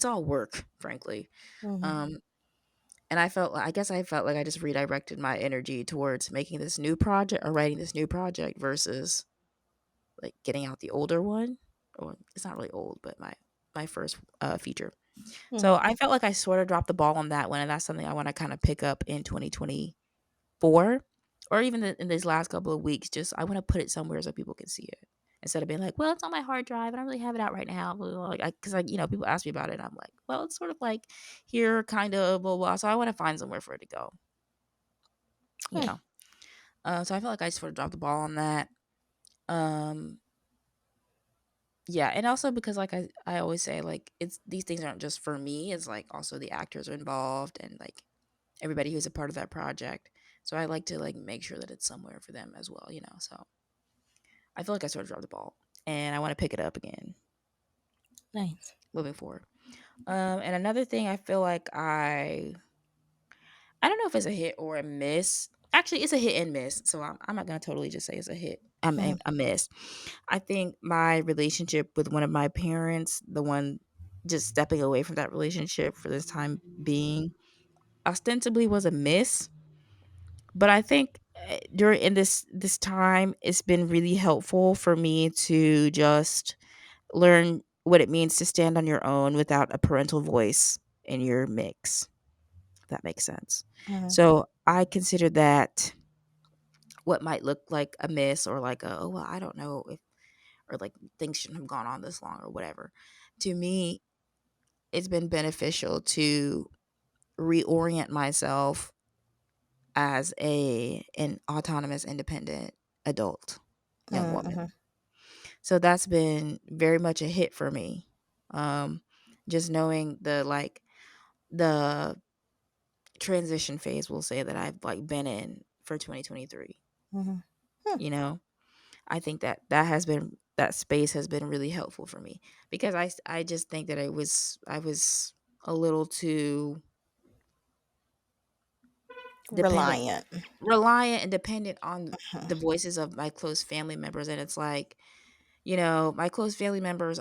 all work, frankly. mhm, Um, and I guess I felt like I just redirected my energy towards making this new project or writing this new project versus like getting out the older one. Or it's not really old, but my first feature. So mhm, I felt like I sort of dropped the ball on that one, and that's something I want to kind of pick up in 2024, or even in these last couple of weeks. Just I want to put it somewhere so people can see it instead of being like, "Well, it's on my hard drive. I don't really have it out right now." Blah, blah, blah. Like, because people ask me about it, and I'm like, "Well, it's sort of like here, kind of, blah blah." So I want to find somewhere for it to go. You mm, know. So I feel like I sort of dropped the ball on that. Um, yeah, and also because like I always say, like it's these things aren't just for me. It's like also the actors are involved and like everybody who's a part of that project. So I like to like make sure that it's somewhere for them as well. So I feel like I sort of dropped the ball, and I want to pick it up again nice. moving forward. And another thing I feel like I don't know if it's a hit or a miss. Actually, it's a hit and miss. So I'm not gonna totally just say it's a hit. Mhm, A miss. I think my relationship with one of my parents, the one just stepping away from that relationship for this time being, ostensibly was a miss. But I think during in this time, it's been really helpful for me to just learn what it means to stand on your own without a parental voice in your mix. If that makes sense. mhm, So I consider that what might look like a miss or like a, oh well, I don't know if, or like things shouldn't have gone on this long or whatever. To me, it's been beneficial to reorient myself as a an autonomous, independent adult young mhm, woman. mhm, So that's been very much a hit for me. Um, just knowing the transition phase, we'll say that I've like been in for 2023. mhm. Hmm, You know, I think that has been that space has been really helpful for me because I just think that I was a little too dependent, reliant. reliant and dependent on Mhm, the voices of my close family members, and it's like, my close family members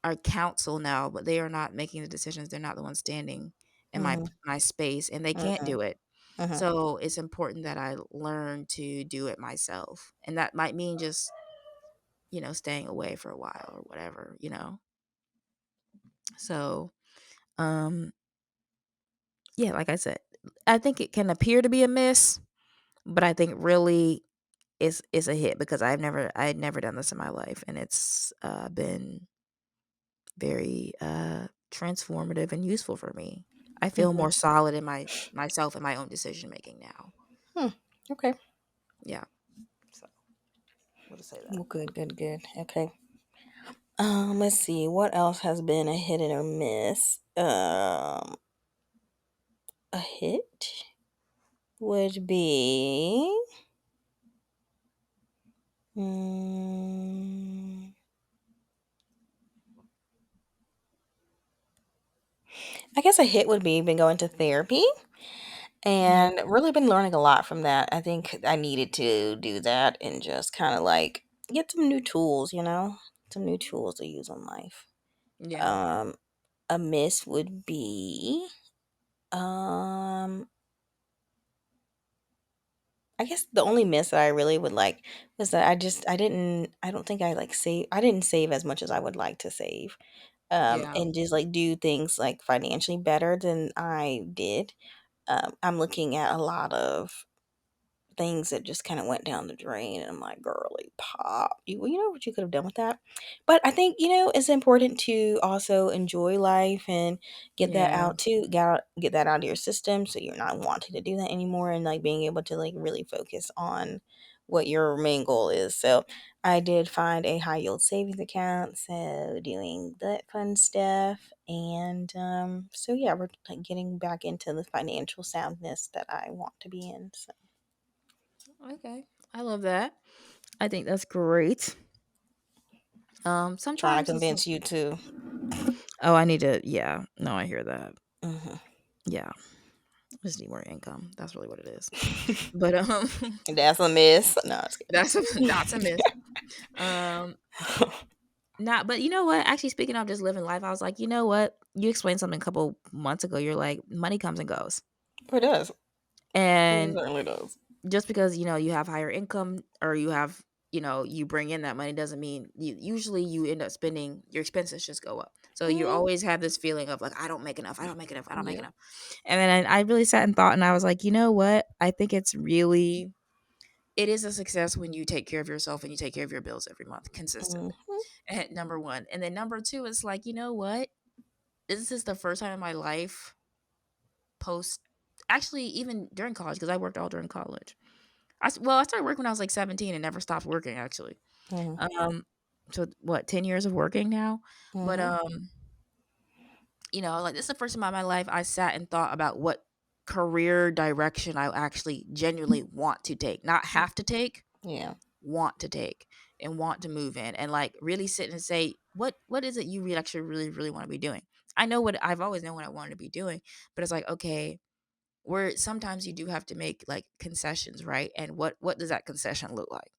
are counsel now, but they are not making the decisions. They're not the ones standing in mhm, my space, and they can't mhm, do it. mhm. So it's important that I learn to do it myself, and that might mean just staying away for a while or whatever. So um, yeah, like I said, I think it can appear to be a miss, but I think really is a hit because I had never done this in my life, and it's been very transformative and useful for me. I feel Mhm. more solid in myself and my own decision making now. Hmm. Okay. Yeah. So we'll just say that. Well, good, good, good. Okay. Let's see. What else has been a hit and a miss? A hit would be Mm, I guess a hit would be been going to therapy Mm, and really been learning a lot from that. I think I needed to do that and just kind of like get some new tools, some new tools to use in life. yeah. Um, a miss would be, um, I guess the only miss that I really would like was that I don't think I didn't save as much as I would like to save. Yeah. And just like do things like financially better than I did. I'm looking at a lot of things that just kind of went down the drain, and I'm like, girly pop, you know what you could have done with that. But I think it's important to also enjoy life and get that Yeah. out too, get that out of your system, so you're not wanting to do that anymore, and like being able to like really focus on what your main goal is. So I did find a high yield savings account, so doing that fun stuff. And so yeah, we're like getting back into the financial soundness that I want to be in. So Okay. I love that. I think that's great. trying to Sometimes it's convince you to. oh, I need to yeah. No, I hear that. Mhm. Yeah. I just need more income. That's really what it is. But That's a miss. No, I was that's a myth. kidding. Um not but you know what? Actually speaking of just living life, I was like, you know what? You explained something a couple months ago. You're like, money comes and goes. It does. It And certainly does. just because, you have higher income or you have, you bring in that money doesn't mean usually you end up spending your expenses just go up. So you Mhm. always have this feeling of like, I don't make enough. I don't make enough. I don't make Yeah. enough. And then I really sat and thought and I was like, you know what? I think it is a success when you take care of yourself and you take care of your bills every month consistently. Mhm. And number one. And then number two is like, you know what? This is the first time in my life post actually even during college because I worked all during college. I started working when I was like 17 and never stopped working actually. Mhm. Um so what, 10 years of working now? But Mhm. like this is the first time in my life I sat and thought about what career direction I actually genuinely want to take. Not have to take, Yeah. want to take and want to move in and like really sit and say what is it you really actually really really want to be doing. I know what I've always known what I wanted to be doing, but it's like okay, where sometimes you do have to make like concessions, right? And what does that concession look like,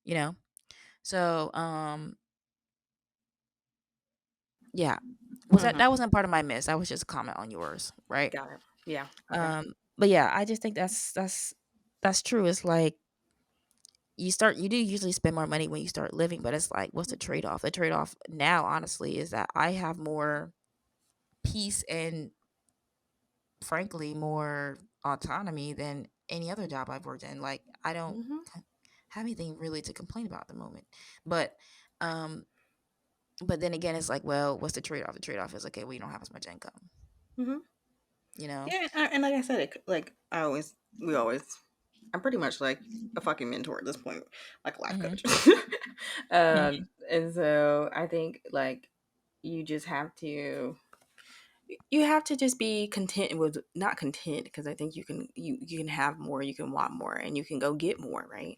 you know? So yeah, was that Mhm. that wasn't part of my miss, that was just a comment on yours, right? Got it. Yeah. Okay. But yeah, I just think that's true. It's like you do usually spend more money when you start living, but it's like, what's the trade-off? The trade-off now, honestly, is that I have more peace and frankly more autonomy than any other job I've worked in. Like I don't Mhm. have anything really to complain about at the moment. But um but then again it's like, well, what's the trade-off? The trade-off is okay, well, you don't have as much income, Mhm. you know? Yeah, and like I said, like we always, I'm pretty much like a fucking mentor at this point, like a life Mhm. coach. Mhm. And so I think like you just have to you have to just be content with not content because I think you can have more, you can want more, and you can go get more, right?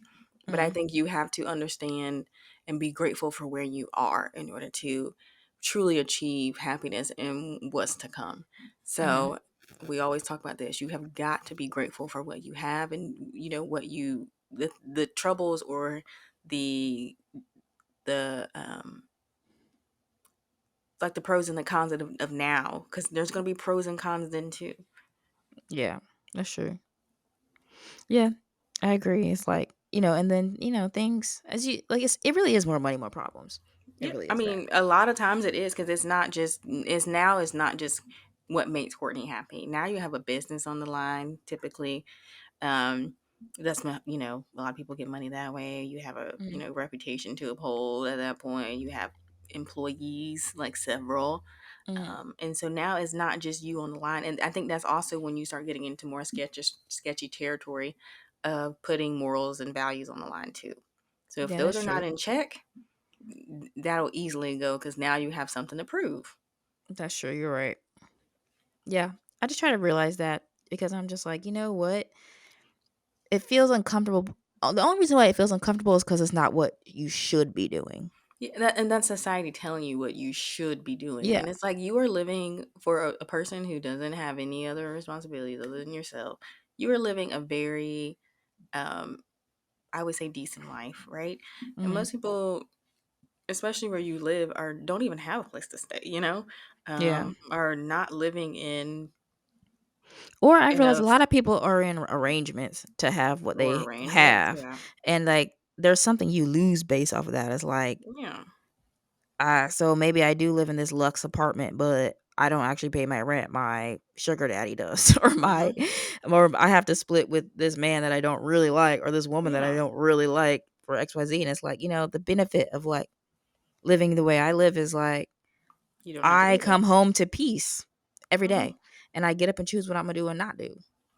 But I Mhm. think you have to understand and be grateful for where you are in order to truly achieve happiness and what's to come. Mhm. So we always talk about this. You have got to be grateful for what you have, and what you the troubles or the like the pros and the cons of now, because there's going to be pros and cons then too. Yeah, that's true. Yeah, I agree. It's like, and then, things as you like, it really is more money, more problems. It Yeah, really I is that. mean, a lot of times it is because it's not just what makes Courtney happy. Now you have a business on the line. Typically, um, that's not a lot of people get money that way. You have a Mhm. reputation to uphold at that point. You have employees, like several, Mhm. and so now it's not just you on the line. And I think that's also when you start getting into more sketchy territory of putting morals and values on the line too. So if Yeah, those that's are not true. in check, that'll easily go because now you have something to prove. That's true. You're right. Yeah. I just try to realize that because I'm just like, you know what? It feels uncomfortable The only reason why it feels uncomfortable is because it's not what you should be doing. Yeah, and that's society telling you what you should be doing. Yeah. And it's like you are living for a person who doesn't have any other responsibilities other than yourself. You are living a very, um, I would say, decent life, right? And Hmm. most people, especially where you live, are don't even have a place to stay. Yeah. Are not living in Or I realize a enough lot of people are in arrangements to have what or they arrangements. have. Yeah, And like there's something you lose based off of that. It's like, yeah, so maybe I do live in this luxe apartment, but I don't actually pay my rent. My sugar daddy does, hmm or I have to split with this man that I don't really like, or this woman that I yeah. don't really like for XYZ. And it's like, the benefit of like living the way I live is like You don't have to I do come that. home to peace every hmm day, and I get up and choose what I'm gonna do and not do.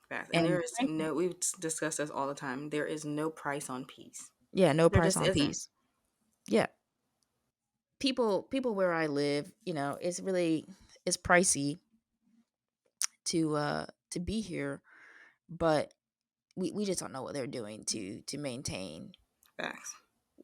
Facts. And And there is no. We've discussed this all the time. There is no price on peace. yeah, no There price just on isn't. peace. Yeah, people where I live, it's pricey to be here, but we just don't know what they're doing to maintain Facts.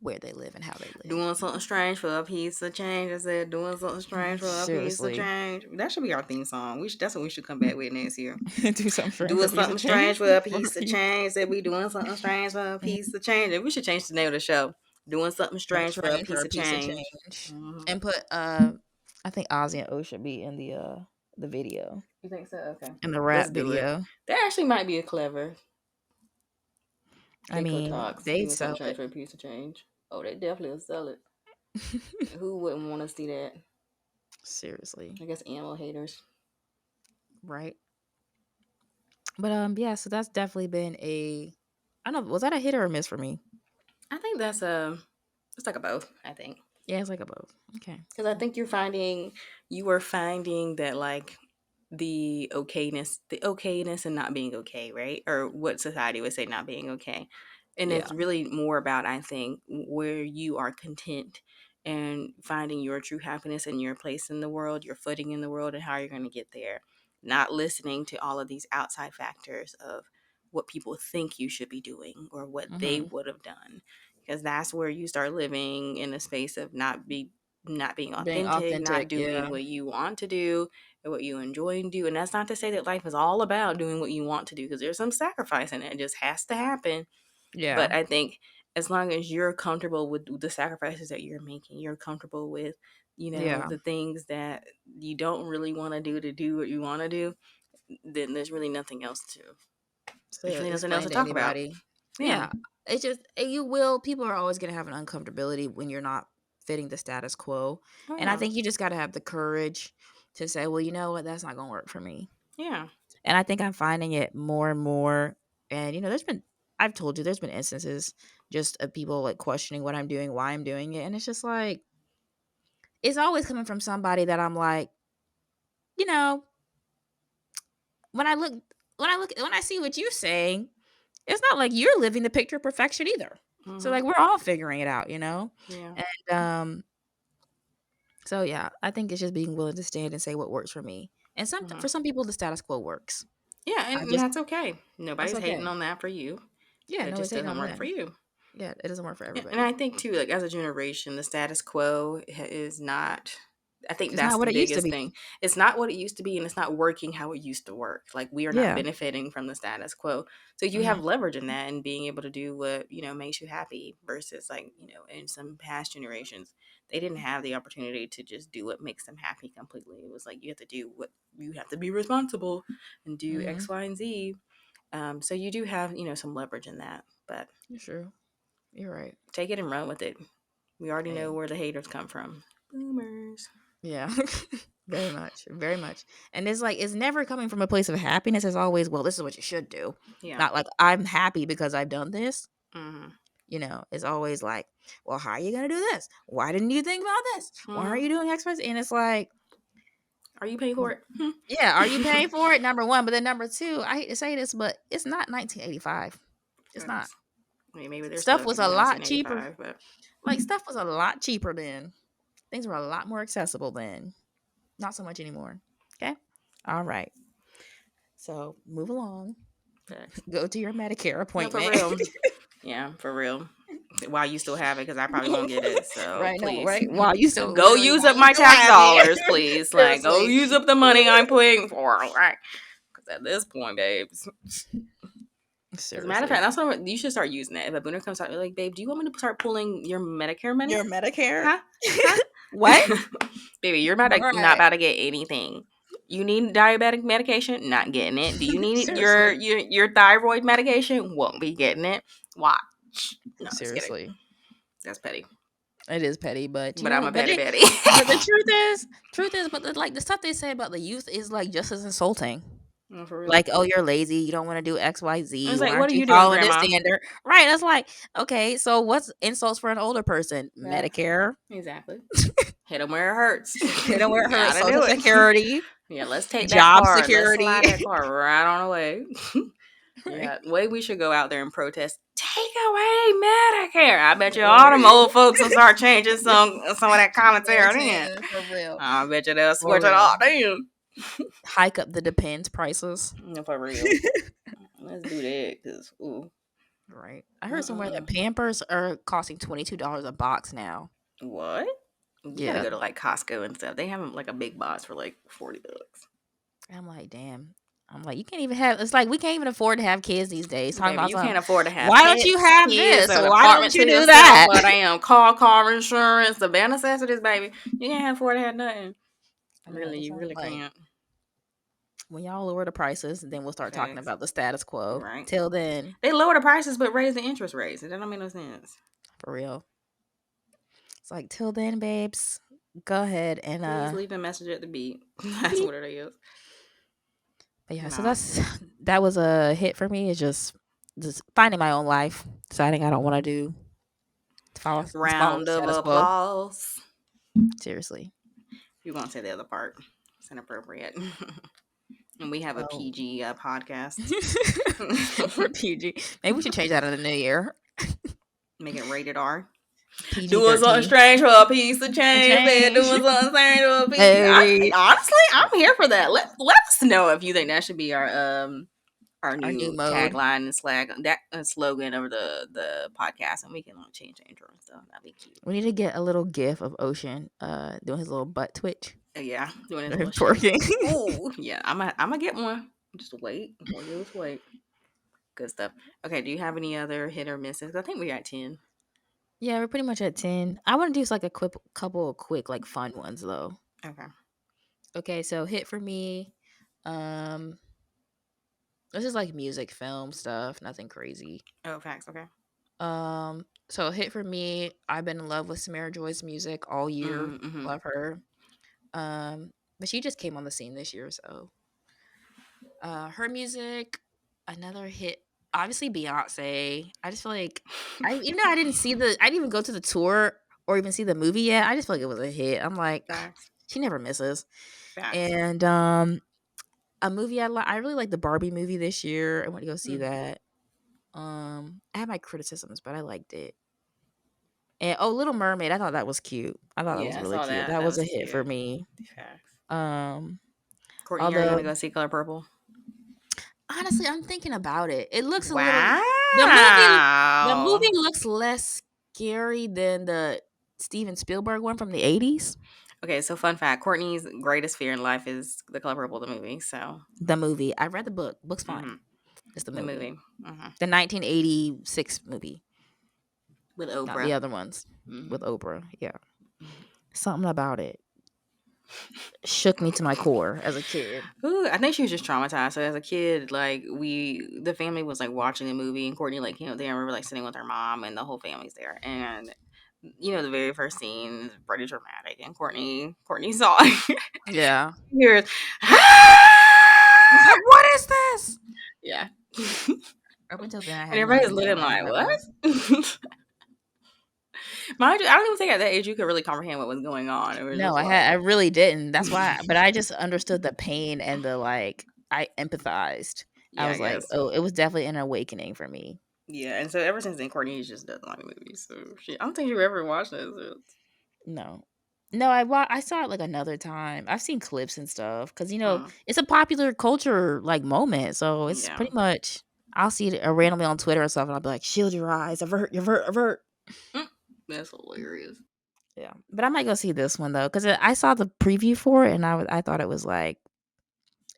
where they live and how they live. Doing something strange for a piece of change. I said, doing something strange for a piece of Seriously. change. That should be our theme song. That's what we should come back with next year. Do something strange for Doing a piece of something strange change. for a For a piece of piece. change. Said we doing something strange for a piece of change. And we should change the name of the show. Doing something Something strange for a strange for piece a of piece of change. change. hmm And put I think Ozzy and O should be in the video. You think so? Okay. In the Let's rap do it. video. That actually might be a clever I CaCo mean, Talks. they Doing something sell strange for a piece of change. Oh, they definitely will sell it. it. Who wouldn't want to see that? Seriously. I guess animal haters. Right. But yeah, so that's definitely been I don't know, was that a hit or a miss for me? I think it's like a both, I think. Yeah, it's like a both. Okay. Because I think you are finding that like the okayness and not being okay, right? Or what society would say not being okay. And Yeah. it's really more about, I think, where you are content and finding your true happiness and your place in the world, your footing in the world, and how you're going to get there. Not listening to all of these outside factors of what people think you should be doing or what they Hmm. would have done, because that's where you start living in a space of not being Being authentic, not authentic. doing Yeah. what you want to do and what you enjoy and do. And that's not to say that life is all about doing what you want to do, because there's some sacrifice in it. It just has to happen. Yeah. But I think as long as you're comfortable with the sacrifices that you're making, you're comfortable with, Yeah. the things that you don't really want to do what you want to do, then there's To really nothing else explain to to talk about. anybody. Yeah. Yeah. It's just people are always gonna have an uncomfortability when you're not fitting the status quo. Oh And I yeah. think you just gotta have the courage to say, well, you know what, that's not gonna work for me. Yeah. And I think I'm finding it more and more. And I've told you there's been instances just of people like questioning what I'm doing, why I'm doing it. And it's just like, it's always coming from somebody that I'm like, you know, when I look, when I see what you're saying, it's not like you're living the picture of perfection either. So hmm like we're all figuring it out. Yeah. And so yeah, I think it's just being willing to stand and say what works for me. And hmm for some people the status quo works. Yeah, I and just that's okay. That's Nobody's hating okay. on that for you. Yeah, It nobody's just hating doesn't on work for them. you. Yeah, it doesn't work for Yeah, and everybody. I think too, like as a generation, the status quo is not. I think It's that's not the what it used to biggest be. thing. It's not what it used to be, and it's not working how it used to work. Like we are not Yeah. benefiting from the status quo. So you Mhm. have leverage in that and being able to do what makes you happy. Versus like in some past generations, they didn't have the opportunity to just do what makes them happy completely. It was like you have to be responsible and do X, Mhm. Y, and Z. So you do have some leverage in that, but You're true. You're right. take it and run with it. We already know Hey. where the haters come from. Boomers. Yeah. Very much. Very much. And it's like it's never coming from a place of happiness. It's always, well, this is what you should do. Yeah. Not like I'm happy because I've done this. Mm-hmm. It's always like, well, how are you gonna do this? Why didn't you think about this? Why are Mm-hmm. you doing X, Y, Z? And it's like, Are you paying for it? yeah, are you paying for it? Number one, but then number two, I hate to say this, but it's not 1985. It's not. Facts. I mean, maybe there's Stuff stuff was in a lot cheaper. 1985, but Like stuff was a lot cheaper then. Things were a lot more accessible then. Not so much anymore. Okay. All right. So move along. facts. Go to your Medicare No, for appointment. real. Yeah, for real. While you still have it, because I probably won't get it. So Right, no, please, right. Wow, you still go literally use while up you my still tax have it. dollars, please. Like, go Seriously. use up the money I'm putting for. Right? Because at this point, babes. As a matter of Seriously. fact, that's what you should start using that. If a booner comes out, you're like, babe, do you want me to start pulling your Medicare money? Your Medicare? Huh? Huh? What? Baby, you're about to not Right. about to get anything. You need diabetic medication? Not getting it. Do you need your Seriously. your thyroid medication? Won't be getting it. Watch. No, just kidding. Seriously. That's petty. It is petty, but But I'm a petty it, Betty. but the truth is, but like the stuff they say about the youth is like just as insulting. No, for real. Like, oh, you're lazy. You don't want to do X, Y, Z. It's Why like, what aren't are you you doing, following this Grandma? standard? Right. That's like, okay, so what's insults for an older person? Facts. Medicare. Exactly. Hit them where it hurts. Hit them where it hurts. Gotta Social do it. Security, Yeah, let's take that job card. Let's security. slide that card right on away. Right. Yeah, the way we should go out there and protest. Take away Medicare. I bet you all them old folks will start changing some of that commentary. Then For real. I bet you they'll For switch it all. real. Damn. Hike up the Depends prices. No, for real. Let's do that. Cause ooh, Right. I heard somewhere that Pampers are costing $22 a box now. what? You Yeah. gotta go to like Costco and stuff. They have like a big box for like $40. I'm like, damn. I'm like, you can't even have. It's like we can't even afford to have kids these days. Talking Baby, about you something. can't afford to have Why don't pets, you have kids, this? an So why don't apartment you to do yourself, that? a damn car insurance, the bare necessities, baby. You can't afford to have nothing. Really, you really Like, can't. when y'all lower the prices, then we'll start talking Facts. about the status quo. Right. Till then, They lower the prices but raise the interest rates. That don't make no sense. for real. It's like, till then, babes, go ahead and Please leave a message at the beat. That's what it is. But yeah, so Nah. that was a hit for me. It's just finding my own life, deciding I don't want to do follow Round the of status quo. applause. Seriously. You won't say the other part. It's inappropriate. And we have a Oh. PG podcast. We're PG. Maybe we should change that in the new year. Make it rated R. PG Doing something strange for a piece of change. Man, doing something strange for a piece. Honestly, I'm here for that. Let us know if you think that should be our new mode. tagline and slogan over the podcast, and we can change the intro and stuff. That'd be cute. We need to get a little gif of Ocean doing his little butt twitch. Yeah, doing his little twerking. Oh yeah, I'm gonna get one. Just wait. Just wait. Good stuff. Okay, do you have any other hit or misses? I think we're at 10. Yeah, we're pretty much at 10. I want to do like a couple of quick like fun ones though. Okay, so hit for me. This is like music, film stuff, nothing crazy. Oh, facts. Okay. So hit for me. I've been in love with Samara Joy's music all year. Mm-hmm. Love her. But she just came on the scene this year, so her music, another hit. Obviously Beyonce. I just feel like I didn't even go to the tour or even see the movie yet. I just feel like it was a hit. I'm like, facts. She never misses. Facts. And a movie I really like the Barbie movie this year. I went to go see that. I had my criticisms, but I liked it. And Little Mermaid, I thought that was cute. I thought that was really cute. That was a hit for me. Facts. Courtney, are you gonna go see Color Purple? Honestly, I'm thinking about it. It looks a little. The movie looks less scary than the Steven Spielberg one from the 80s. Okay, so fun fact: Courtney's greatest fear in life is The Color Purple, the movie. So the movie, I read the book. Book's fine. Mm-hmm. It's the movie. Mm-hmm. The 1986 movie with Oprah. Not the other ones with Oprah. Yeah, something about it shook me to my core as a kid. Ooh, I think she was just traumatized. So as a kid, like the family was like watching the movie, and Courtney like came up there, and we were like sitting with her mom, and the whole family's there, and the very first scene is pretty dramatic, and Courtney saw it. Yeah. Here's, like, what is this? Yeah. Up until then, I had and everybody's looking like, what? Mind you, I don't even think at that age you could really comprehend what was going on. It was no, I really didn't. That's why. But I just understood the pain and the I empathized. I was like, oh, it was definitely an awakening for me. Yeah, and so ever since then, Courtney just doesn't like movies. So I don't think you ever watched it. No, I saw it like another time. I've seen clips and stuff because it's a popular culture like moment. So it's pretty much I'll see it randomly on Twitter and stuff, and I'll be like, "Shield your eyes, avert, avert, avert." Mm, that's hilarious. Yeah, but I might go see this one though, because I saw the preview for it, and I thought it was like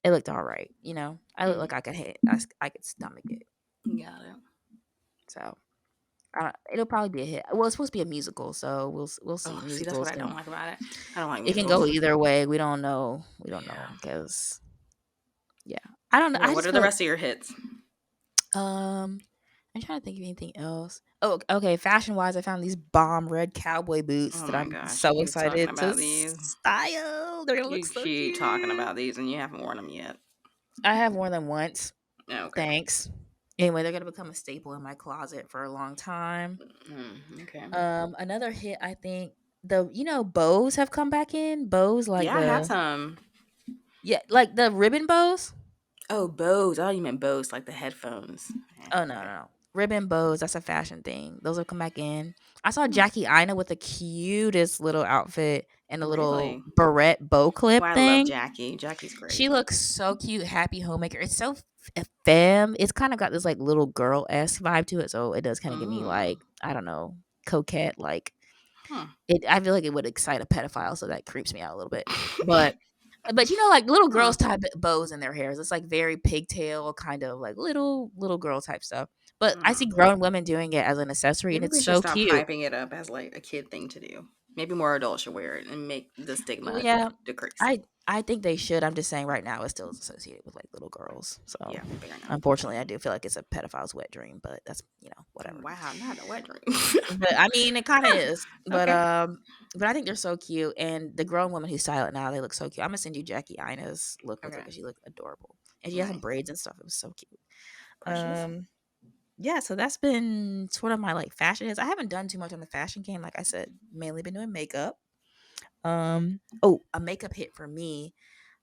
it looked all right. You know, I looked like I could hit, I could stomach it. Got it. So it'll probably be a hit. Well, it's supposed to be a musical, so we'll see. Oh, see, that's what Musicals I don't can like about it. I don't like it can go musicals. either way. We don't know. We don't know Yeah. because yeah, I don't know. Okay, I what just are the feel like rest of your hits? I'm trying to think of anything else. Oh, okay. Fashion wise, I found these bomb red cowboy boots Oh that my I'm gosh, you so keep talking excited to about these. style. They're gonna look You so keep talking cute. about these, and you haven't worn them yet. I have more than once. Okay. Thanks. Anyway, they're gonna become a staple in my closet for a long time. Okay. Another hit, I think bows have come back in. Bows like Yeah, I have some. like the ribbon bows. Oh, Bose. Oh, you meant Bose, like the headphones. Oh no, no, Okay. no. Ribbon bows, that's a fashion thing. Those have come back in. I saw Hmm. Jackie Ina with the cutest little outfit and a little Really? barrette bow Oh, clip I love thing. Jackie. Jackie's great. She looks so cute, happy homemaker. It's so femme. It's kind of got this like little girl esque vibe to it. So it does kind of give me Mm. like, I don't know, coquette like Huh. it. I feel like it would excite a pedophile, so that creeps me out a little bit. But like little Huh. girls type bows in their hairs. It's like very pigtail, kind of like little girl type stuff. But I see Hmm. grown women doing it as an accessory, and Maybe it's we should so stop cute. hyping it up as like a kid thing to do. Maybe more adults should wear it and make the Well, stigma yeah, decrease. I think they should. I'm just saying right now it's still associated with like little girls. So Yeah, fair enough. unfortunately, I do feel like it's a pedophile's wet dream. But that's whatever. Wow, not a wet dream. But I mean, it kind of is. Okay. But I think they're so cute, and the grown women who style it now, they look so cute. I'm gonna send you Jackie Ina's look with her Okay. because she looked adorable, and she has some Nice. braids and stuff. It was so cute. Precious. Um, yeah, so that's been sort of my like fashion is. I haven't done too much on the fashion game, like I said, mainly been doing makeup. Oh, a makeup hit for me.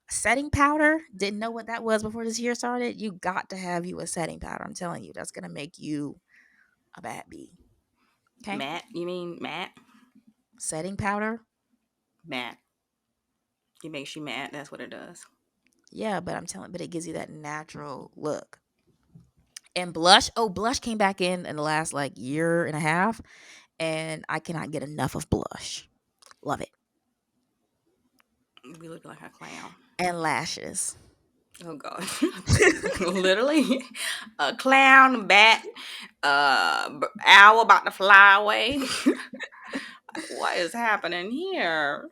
Setting powder. Didn't know what that was before this year started. You got to have you a setting powder. I'm telling you, that's gonna make you a bad bee. Okay, Matte? You mean matte? setting powder. Matte. It makes you mad. That's what it does. Yeah, but it gives you that natural look. And blush. Oh, blush came back in the last like year and a half, and I cannot get enough of blush. Love it. We look like a clown. And lashes. Oh god. Literally a clown, bat, owl about to fly away. What is happening here?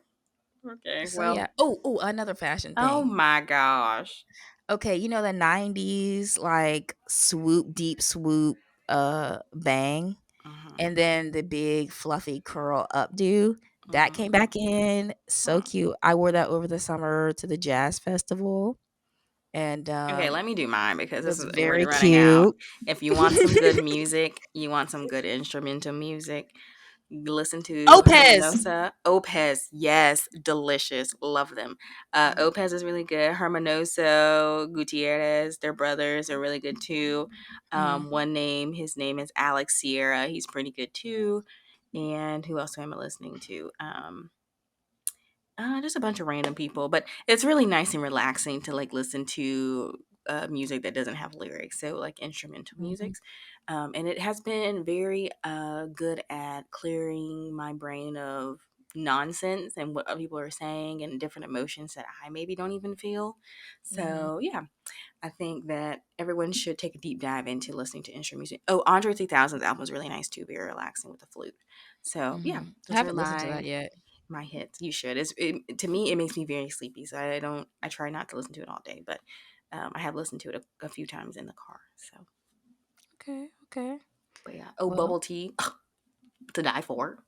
Okay, So well, yeah. Oh, another fashion oh thing. my gosh. Okay, you know the 90s like swoop, deep swoop bang, Mhm. and then the big fluffy curl updo. That came Mhm. back in. So Huh. cute. I wore that over the summer to the jazz festival, and Okay, let me do mine because it this was is already very running out. cute. If you want some good music, you want some good instrumental music, listen to Opez. Hermanosa. Opez, yes, delicious. Love them. Opez is really good. Hermanoso, Gutierrez, their brothers are really good too. Mm-hmm. His name is Alex Sierra. He's pretty good too. And who else am I listening to? Just a bunch of random people, but it's really nice and relaxing to like listen to music that doesn't have lyrics, so like instrumental Mm-hmm. music. And it has been very good at clearing my brain of nonsense and what other people are saying and different emotions that I maybe don't even feel. Mm-hmm. So yeah, I think that everyone should take a deep dive into listening to instrument music. Oh, Andre 3000's album is really nice too, very relaxing with the flute. So yeah, Mm-hmm. I those are haven't listened to that yet. my hits. You should. To me, it makes me very sleepy, so I don't. I try not to listen to it all day, but I have listened to it a few times in the car. So, Okay, okay. but yeah. Oh, Well, bubble tea to die for.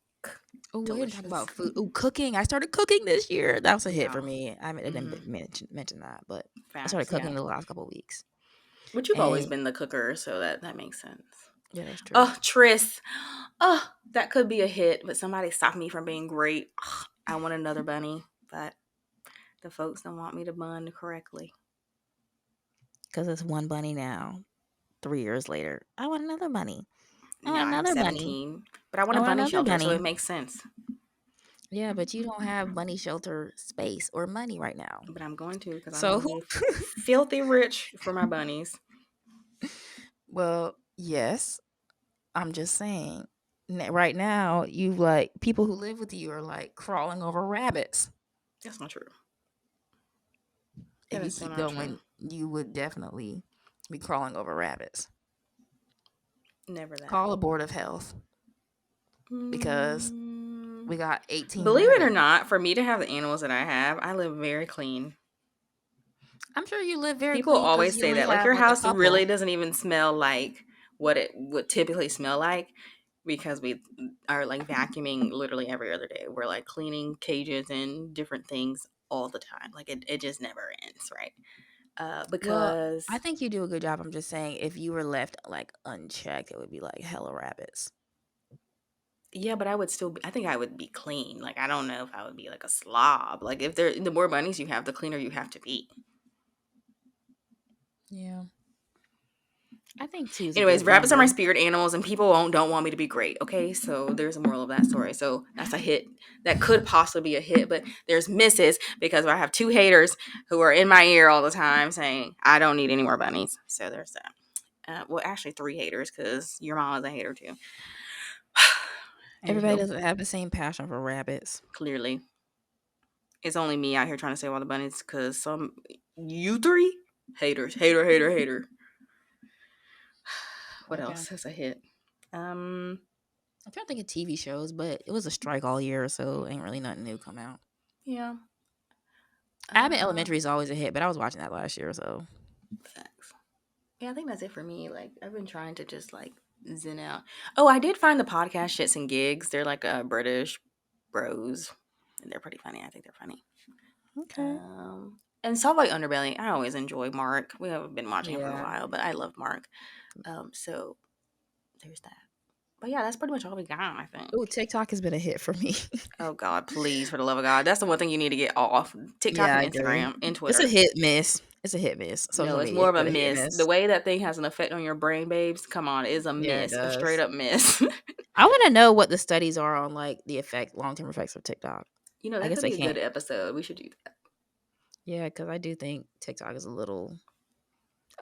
oh, we didn't talk Delicious. about food. Oh, cooking. I started cooking this year. That was a hit Yeah. for me. I Hmm. didn't mention that, but I started Facts. cooking Yeah. the last couple of weeks. But you've always And been the cooker, so that makes sense. yeah, that's true. Oh, Tris. Oh, that could be a hit, but somebody stopped me from being great. I want another bunny, but the folks don't want me to bun correctly. Because it's one bunny now. 3 years later, I want another bunny. I No, want I'm another bunny. 17, but I want I a want bunny another shelter, so bunny. it makes sense. Yeah, but you don't have bunny shelter space or money right now. But I'm going to because I'm So going to who? be filthy rich for my bunnies. Well, yes. I'm just saying. Right now, you like people who live with you are like crawling over rabbits. That's not true. If That you is so keep not true. going, you would definitely be crawling over rabbits. Never that. Call a board of health because Mm, we got 18 believe it or rabbits. not, for me to have the animals that I have, I live very clean. I'm sure you live very People clean because always you say only that, like have your like a house really couple. doesn't even smell like what it would typically smell like because we are like vacuuming literally every other day. We're like cleaning cages and different things all the time. Like it just never ends, right? Well, Because I think you do a good job. I'm just saying, if you were left like unchecked, it would be like hella rabbits. yeah, but I would still I think I would be clean. Like I don't know if I would be like a slob. Like if there the more bunnies you have, the cleaner you have to be. Yeah, I think two is a Anyways, good rabbits are my number. spirit animals, and people don't want me to be great. Okay, so there's a moral of that story. So that's a hit. That could possibly be a hit, but there's misses because I have two haters who are in my ear all the time saying I don't need any more bunnies. So there's that. Well, actually, three haters because your mom is a hater too. Everybody Anywho, doesn't have the same passion for rabbits. clearly, it's only me out here trying to save all the bunnies because some you three haters, hater. What Okay. else is a hit? Um, I'm trying to think of TV shows, but it was a strike all year, so ain't really nothing new come out. yeah. Abbott Uh, Elementary is always a hit, but I was watching that last year, so Facts. Yeah, I think that's it for me. Like, I've been trying to just like zen out. Oh, I did find the podcast Shits and Gigs. They're like British bros, and they're pretty funny. I think they're funny. okay. And Salt Underbelly. I always enjoy Mark. We haven't been watching him for a Yeah. while, but I love Mark. So there's that. But yeah, that's pretty much all we got. I think. Oh, TikTok has been a hit for me. Oh God, please, for the love of God, that's the one thing you need to get off. TikTok Yeah, and I agree. Instagram and It's a Twitter. hit miss. It's a hit miss. No, Social it's media more has of a been a hit miss. The miss. way that thing has an effect on your brain, babes, come on, it is a Yeah, it miss. A straight does. up miss. I want to know what the studies are on like the long term effects of TikTok. You know, I that guess could I be a good can't. episode. We should do that. Yeah, because I do think TikTok is a little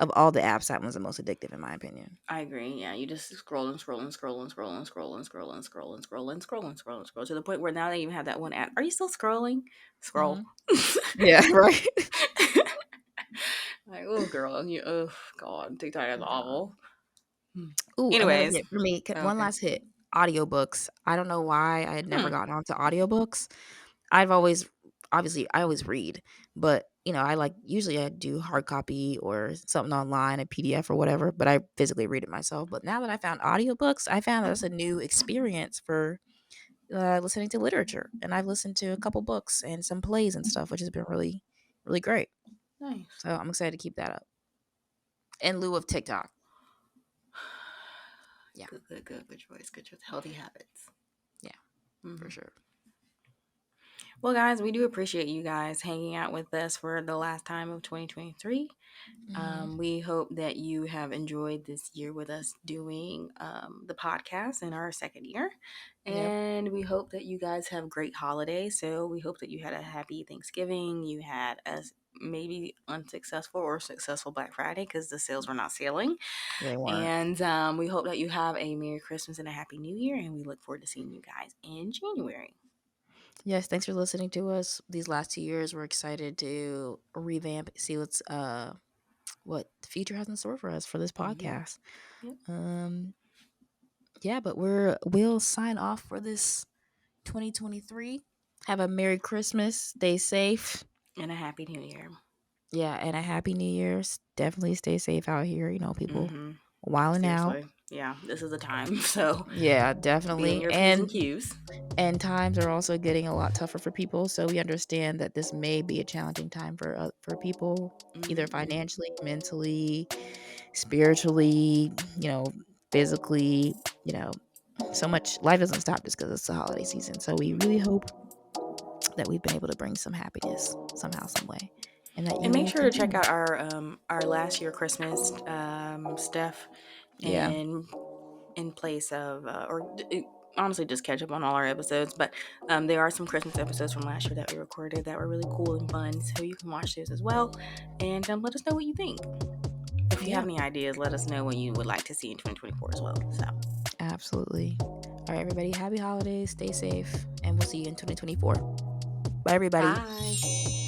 of all the apps, that one's the most addictive in my opinion. I agree. Yeah, you just scroll and scroll and scroll and scroll and scroll and scroll and scroll and scroll and scroll and scroll and scroll to the point where now they even have that one app. Are you still scrolling? Hmm. Scroll. Yeah, right. Like, oh, girl, you. Oh, God, TikTok is God. awful. Hmm. Ooh, another Anyways, hit for me. One okay. last hit. Audiobooks. I don't know why I had never Hmm. gotten onto audiobooks. I've always obviously I always read, but I like usually I do hard copy or something online, a PDF or whatever, but I physically read it myself. But now that I found audiobooks, I found that's a new experience for listening to literature. And I've listened to a couple books and some plays and stuff, which has been really, really great. Nice. So I'm excited to keep that up. In lieu of TikTok. Yeah. Good choice. Good choice. Healthy habits. Yeah, for Hmm. sure. Well, guys, we do appreciate you guys hanging out with us for the last time of 2023. Hmm. We hope that you have enjoyed this year with us doing the podcast in our second year. Yep. And we hope that you guys have great holidays. So we hope that you had a happy Thanksgiving. You had a maybe unsuccessful or successful Black Friday because the sales were not selling. They weren't. And we hope that you have a Merry Christmas and a Happy New Year. And we look forward to seeing you guys in January. Yes, thanks for listening to us these last 2 years. We're excited to revamp, see what the future has in store for us for this Yep. podcast. Yep. Um, yeah, but we'll sign off for this 2023. Have a Merry Christmas. Stay safe. And a Happy New Year. Yeah, and a Happy New Year's. Definitely stay safe out here. People Mm-hmm. wilding out. Seriously. Yeah, this is the time. So Yeah, be in definitely. your P's and Q's. And times are also getting a lot tougher for people, so we understand that this may be a challenging time for people, either Mm-hmm. financially, mentally, spiritually, physically. So much life doesn't stop just because it's the holiday season. So we really hope that we've been able to bring some happiness somehow, some way, and that And you make will sure to check continue. out our last year Christmas stuff Yeah, in place of honestly just catch up on all our episodes. But there are some Christmas episodes from last year that we recorded that were really cool and fun, so you can watch those as well and let us know what you think. If if you have any ideas, let us know what you would like to see in 2024 as well. So, absolutely. All right, everybody, happy holidays, stay safe, and we'll see you in 2024. Bye, everybody. bye.